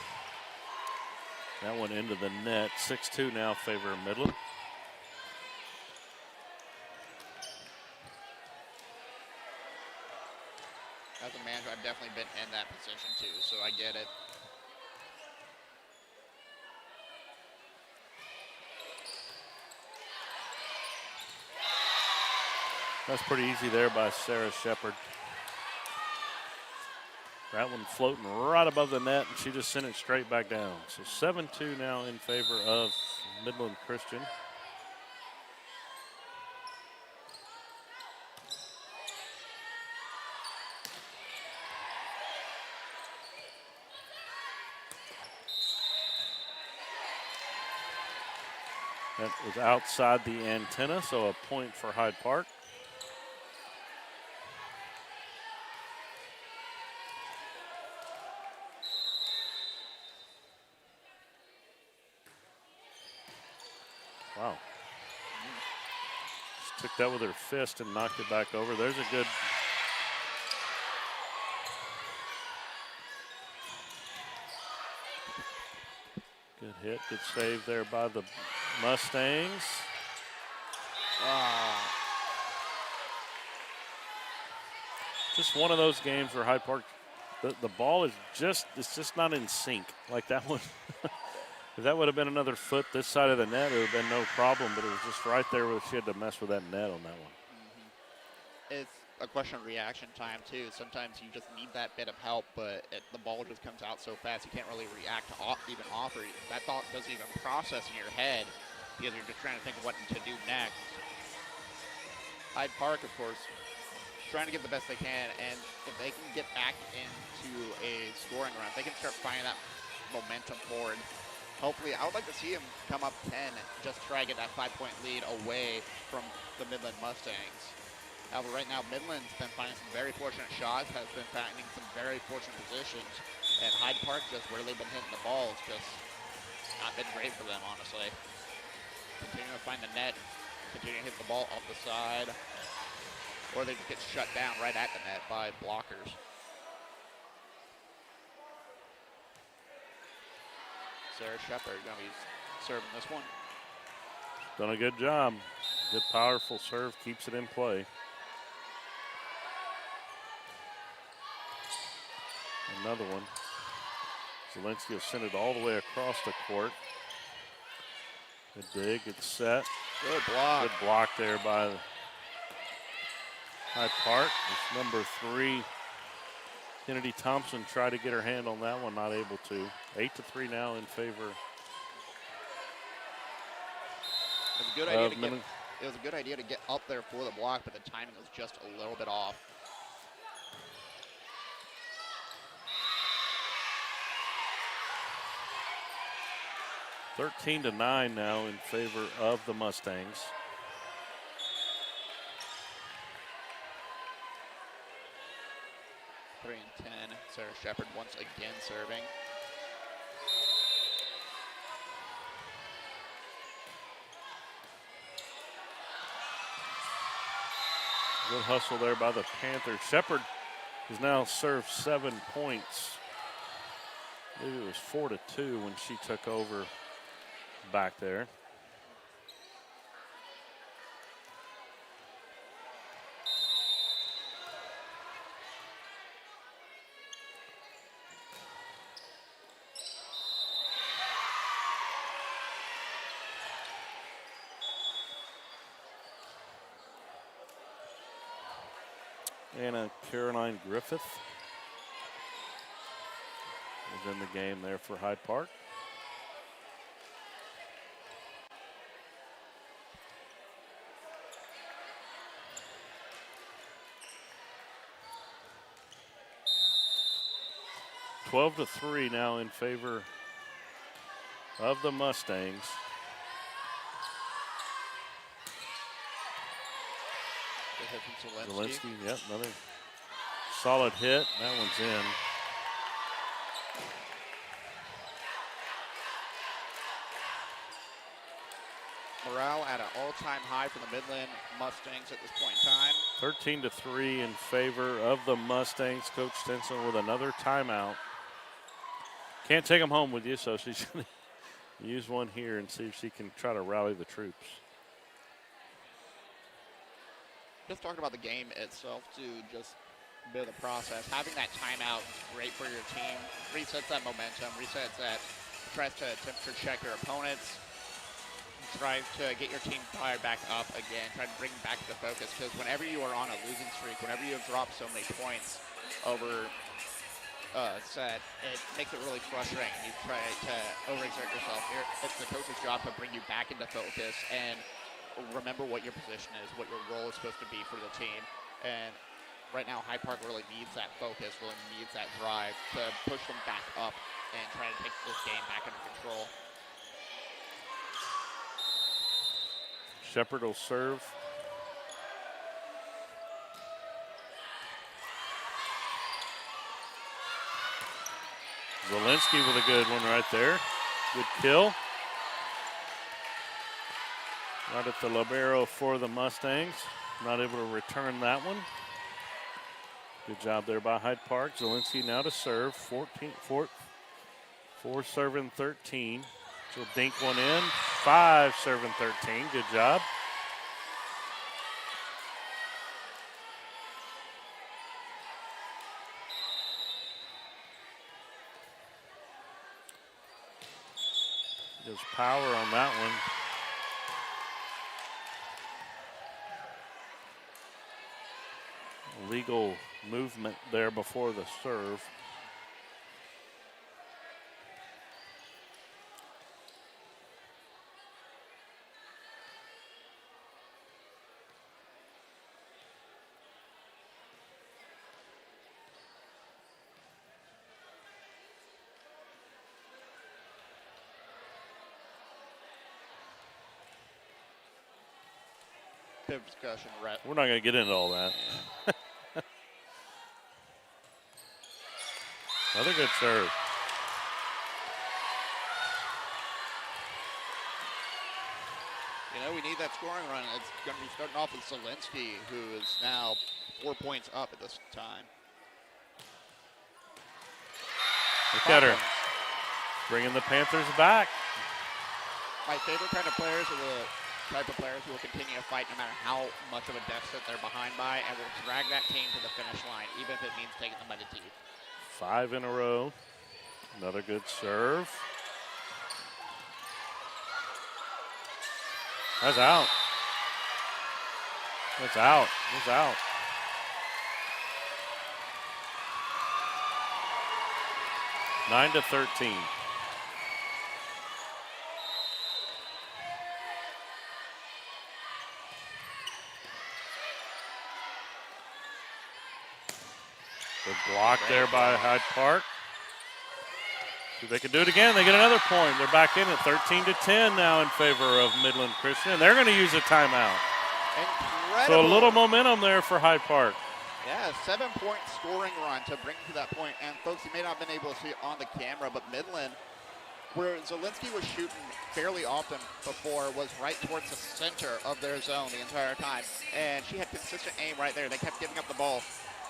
That one into the net. 6-2 now, favor of Midland. As a manager, I've definitely been in that position, too, so I get it. That's pretty easy there by Sarah Shepard. That one floating right above the net, and she just sent it straight back down. So 7-2 now in favor of Midland Christian. That was outside the antenna, so a point for Hyde Park. Wow. Just took that with her fist and knocked it back over. There's a good hit, good save there by the Mustangs. Just one of those games where Hyde Park, the ball is it's just not in sync. Like that one, If that would have been another foot this side of the net, it would have been no problem, but it was just right there where she had to mess with that net on that one. It's a question of reaction time, too. Sometimes you just need that bit of help, but the ball just comes out so fast you can't really react to even offer. That thought doesn't even process in your head because you're just trying to think of what to do next. Hyde Park, of course, trying to get the best they can, and if they can get back into a scoring run, they can start finding that momentum forward. Hopefully, I would like to see him come up 10 and just try to get that 5-point lead away from the Midland Mustangs. However, right now, Midland's been finding some very fortunate shots, has been finding some very fortunate positions, and Hyde Park just where they've been hitting the balls just not been great for them, honestly. Continuing to find the net, continuing to hit the ball off the side, or they get shut down right at the net by blockers. Sarah Shepard going to be serving this one. Done a good job. Good, powerful serve, keeps it in play. Another one. Zelensky will send it all the way across the court. Good dig, good set. Good block. Good block there by Hyde Park. It's number 3, Kennedy Thompson, tried to get her hand on that one, not able to. 8-3 now in favor. It was a good idea to get up there for the block, but the timing was just a little bit off. (13-9) now in favor of the Mustangs. Three and 10. Sarah Shepard once again serving. Good hustle there by the Panthers. Shepard has now served 7 points. Maybe it was 4-2 when she took over back there. Anna Caroline Griffith is in the game there for Hyde Park. (12-3) now in favor of the Mustangs. Zelensky. Yep, another solid hit. That one's in. Morale at an all-time high for the Midland Mustangs at this point in time. 13-3 in favor of the Mustangs. Coach Stinson with another timeout. Can't take them home with you, so she's going to use one here and see if she can try to rally the troops. Just talking about the game itself, too, just a bit of the process. Having that timeout is great for your team. Resets that momentum, tries to temperature check your opponents, tries to get your team fired back up again, try to bring back the focus, because whenever you are on a losing streak, whenever you have dropped so many points over set, it makes it really frustrating. You try to overexert yourself. It's the coach's job to bring you back into focus and remember what your position is, what your role is supposed to be for the team. And right now, Hyde Park really needs that focus, really needs that drive to push them back up and try to take this game back under control. Shepard will serve. Zelensky with a good one right there. Good kill. Right at the libero for the Mustangs. Not able to return that one. Good job there by Hyde Park. Zelensky now to serve. 4 serving 13. She'll dink one in. 5 serving 13. Good job. There's power on that one. Legal movement there before the serve. Bit of discussion, Rhett. We're not going to get into all that. Another good serve. You know, we need that scoring run. It's going to be starting off with Zielinski, who is now 4 points up at this time. Look at her. Bringing the Panthers back. My favorite kind of players are the type of players who will continue to fight no matter how much of a deficit they're behind by and will drag that team to the finish line, even if it means taking them by the teeth. 5 in a row. Another good serve. That's out. That's out. That's out. Nine to 13. Good block there by Hyde Park. If they can do it again, they get another point. They're back in at 13 to 10 now in favor of Midland Christian. They're going to use a timeout. Incredible. So a little momentum there for Hyde Park. Yeah, a 7-point scoring run to bring to that point. And folks, you may not have been able to see it on the camera, but Midland, where Zielinski was shooting fairly often before, was right towards the center of their zone the entire time. And she had consistent aim right there. They kept giving up the ball.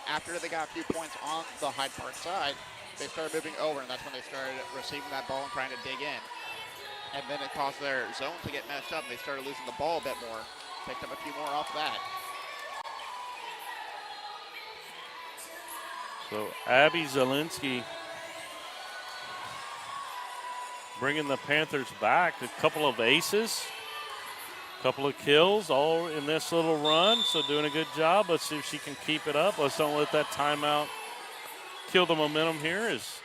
After they got a few points on the Hyde Park side, they started moving over, and that's when they started receiving that ball and trying to dig in. And then it caused their zone to get messed up, and they started losing the ball a bit more. Picked up a few more off that. So Abby Zielinski bringing the Panthers back. A couple of aces, a couple of kills, all in this little run. So doing a good job. Let's see if she can keep it up. Let's don't let that timeout kill the momentum here. Is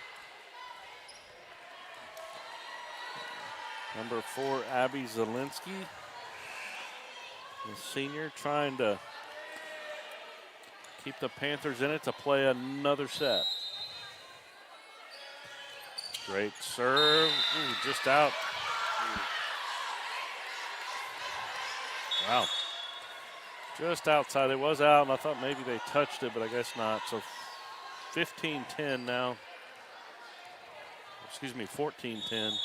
number 4, Abby Zielinski, the senior, trying to keep the Panthers in it to play another set. Great serve. Ooh, just out. Wow. Just outside. It was out, and I thought maybe they touched it, but I guess not. So 15-10 now. Excuse me, 14-10.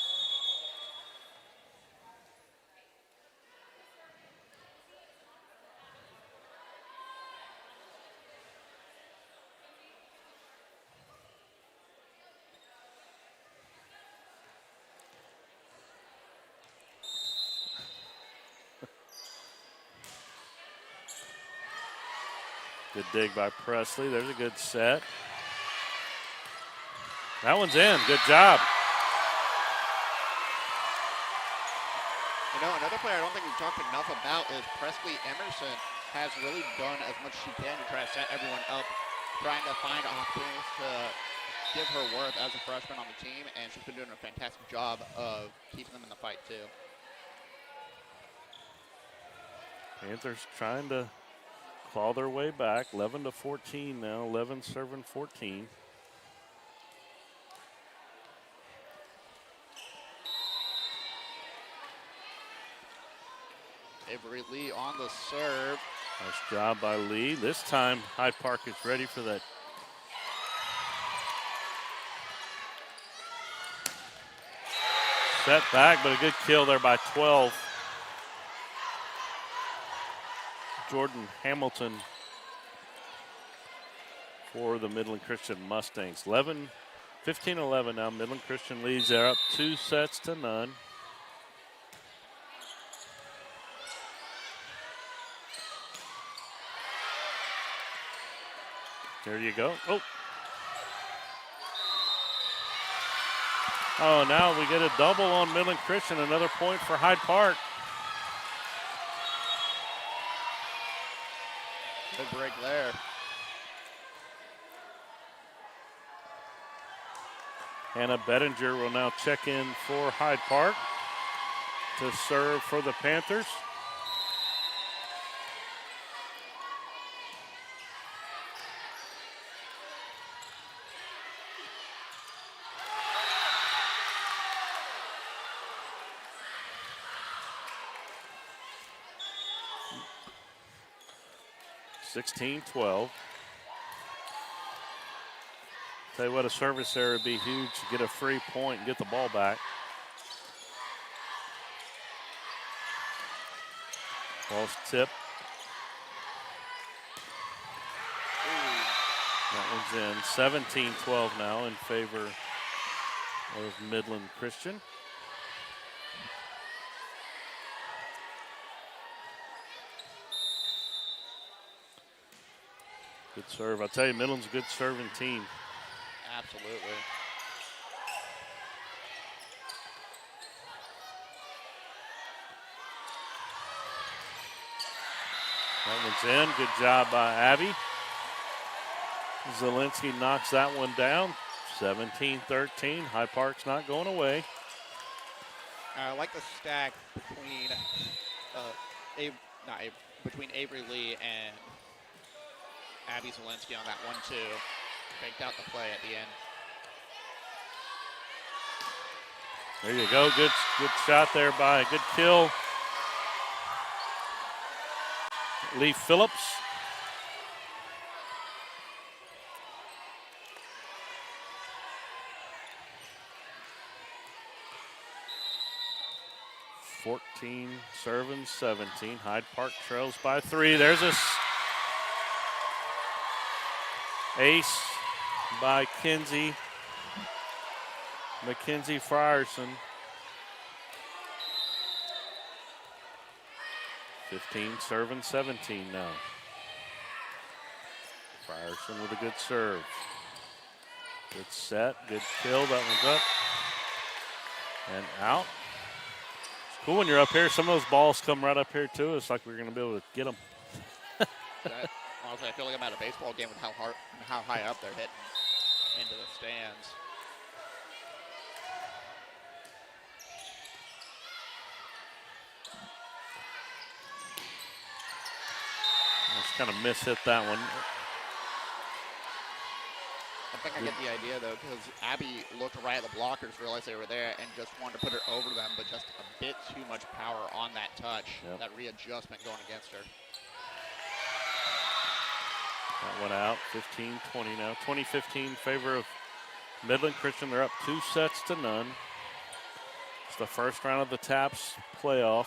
Good dig by Presley. There's a good set. That one's in. Good job. You know, another player I don't think we've talked enough about is Presley Emerson. Has really done as much as she can to try to set everyone up, trying to find opportunities to give her worth as a freshman on the team, and she's been doing a fantastic job of keeping them in the fight, too. Panthers trying to claw their way back. 11 to 14 now. 11 serving 14. Avery Lee on the serve. Nice job by Lee. This time, Hyde Park is ready for that. Set back, but a good kill there by 12. Jordan Hamilton for the Midland Christian Mustangs. 15-11 now. Midland Christian leads. They're up 2 sets to none. There you go. Oh. Oh, now we get a double on Midland Christian. Another point for Hyde Park. Good break there. Hannah Bettinger will now check in for Hyde Park to serve for the Panthers. (16-12). Tell you what, a service there would be huge to get a free point and get the ball back. Ball's tipped. That one's in. 17-12 now in favor of Midland Christian. Good serve. I tell you, Midland's a good serving team. Absolutely. That one's in. Good job by Abby. Zielinski knocks that one down. 17-13. Hyde Park's not going away. I like the stack between between Avery Lee and Abby Zielinski on that 1-2. Faked out the play at the end. There you go. Good shot there by, good kill. Lee Phillips. (14 serving 17). Hyde Park trails by 3. There's a ace by Mackenzie Frierson. 15 serving 17 now. Frierson with a good serve. Good set, good kill. That one's up and out. It's cool when you're up here. Some of those balls come right up here too. It's like we're going to be able to get them. Honestly, I feel like I'm at a baseball game with how high up they're hitting into the stands. Just kind of mishit that one. I think I get the idea, though, because Abby looked right at the blockers, realized they were there, and just wanted to put it over them, but just a bit too much power on that touch, that readjustment going against her. That went out, 15-20 now. 20-15 in favor of Midland Christian. They're up 2-0. It's the first round of the TAPPS playoffs.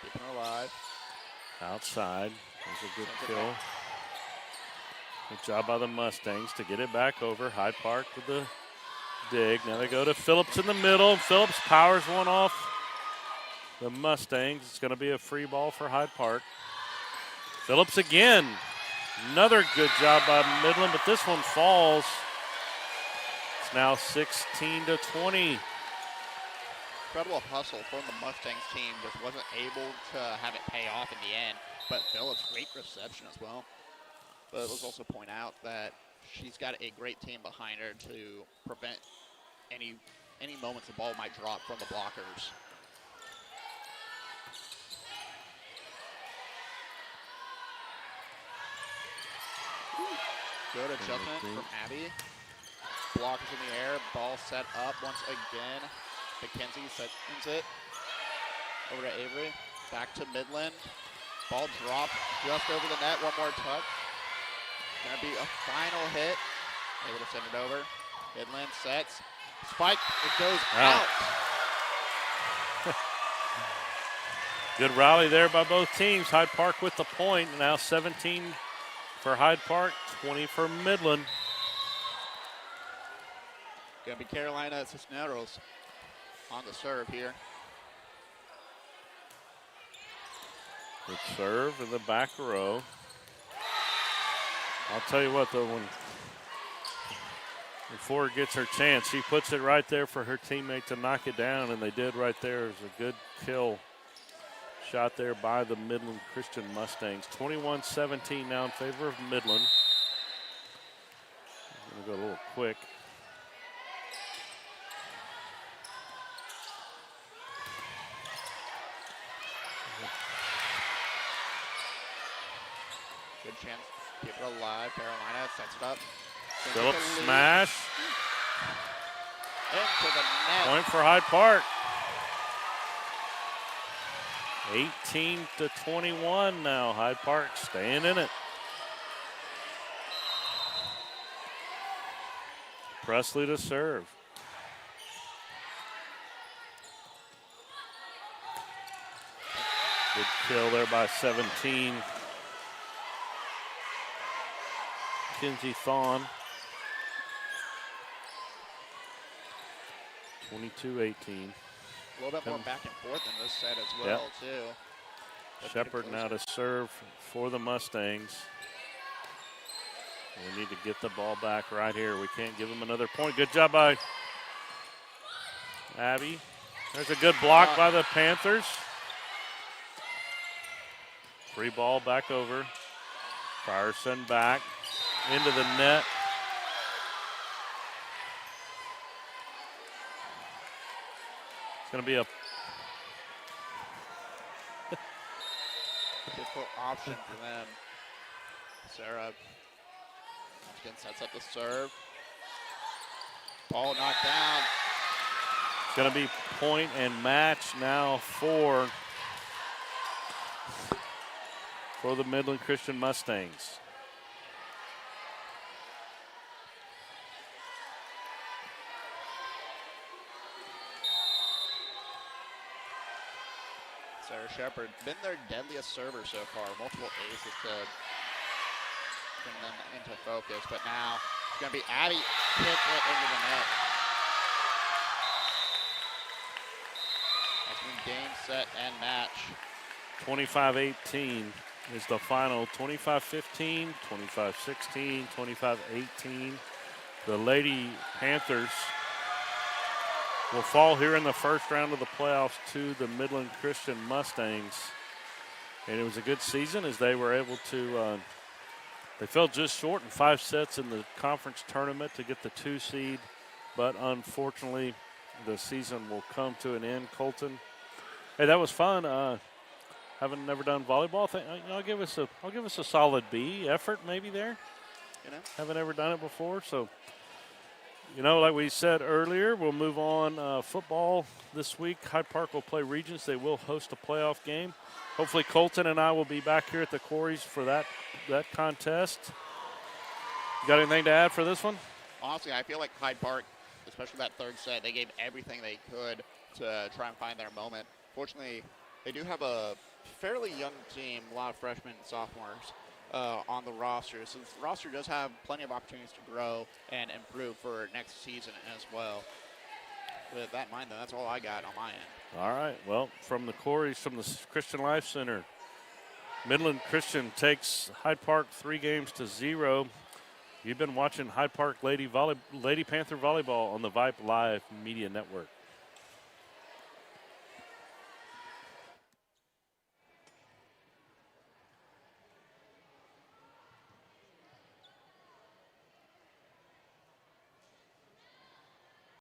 Keeping her alive. Outside. There's a good kill. Good job by the Mustangs to get it back over. Hyde Park with the dig. Now they go to Phillips in the middle. Phillips powers one off the Mustangs. It's going to be a free ball for Hyde Park. Phillips again. Another good job by Midland, but this one falls. It's now 16-20. Incredible hustle from the Mustangs team. Just wasn't able to have it pay off in the end. But Phillips, great reception as well. But let's also point out that she's got a great team behind her to prevent any moments the ball might drop from the blockers. Good adjustment from Abby. Blockers in the air, ball set up once again. McKenzie sends it over to Avery. Back to Midland. Ball dropped just over the net. One more touch. Gonna be a final hit. Able to send it over. Midland sets. Spike. It goes out. Good rally there by both teams. Hyde Park with the point. Now 17 for Hyde Park, 20 for Midland. Going to be Carolina Cisneros on the serve here. Good serve in the back row. I'll tell you what, though, when Ford gets her chance, she puts it right there for her teammate to knock it down, and they did right there. It was a good kill shot there by the Midland Christian Mustangs. 21-17 now in favor of Midland. I'm going to go a little quick. Good chance. Keep it alive. Carolina sets it up. Phillips smash. Into the net. Point for Hyde Park. 18-21 now. Hyde Park staying in it. Presley to serve. Good kill there by 17. Kinsey Thon. 22-18. A little bit more back and forth in this set as well, too. Shepard now to serve for the Mustangs. We need to get the ball back right here. We can't give them another point. Good job by Abby. There's a good block by the Panthers. Free ball back over. Frierson back into the net. It's going to be a difficult option for them. Sarah again sets up the serve. Ball knocked down. It's going to be point and match now for the Midland Christian Mustangs. Sarah Shepard, been their deadliest server so far. Multiple aces to bring them into focus, but now it's going to be Abby kick it into the net. That's been game, set, and match. 25-18 is the final. 25-15, 25-16, 25-18. The Lady Panthers will fall here in the first round of the playoffs to the Midland Christian Mustangs. And it was a good season as they were able to, they fell just short in 5 sets in the conference tournament to get the 2 seed. But unfortunately, the season will come to an end. Colton, hey, that was fun. Haven't never done volleyball. I'll give us a solid B effort maybe there. You know, haven't ever done it before, so. You know, like we said earlier, we'll move on. Football this week. Hyde Park will play Regents. They will host a playoff game. Hopefully Colton and I will be back here at the Quarries for that contest. You got anything to add for this one? Honestly, I feel like Hyde Park, especially that third set, they gave everything they could to try and find their moment. Fortunately, they do have a fairly young team, a lot of freshmen and sophomores on the roster, since the roster does have plenty of opportunities to grow and improve for next season as well. With that in mind, though, that's all I got on my end. All right. Well, from the Quarries, from the Christian Life Center, Midland Christian takes Hyde Park 3-0. You've been watching Hyde Park Lady Panther Volleyball on the Vype Live Media Network.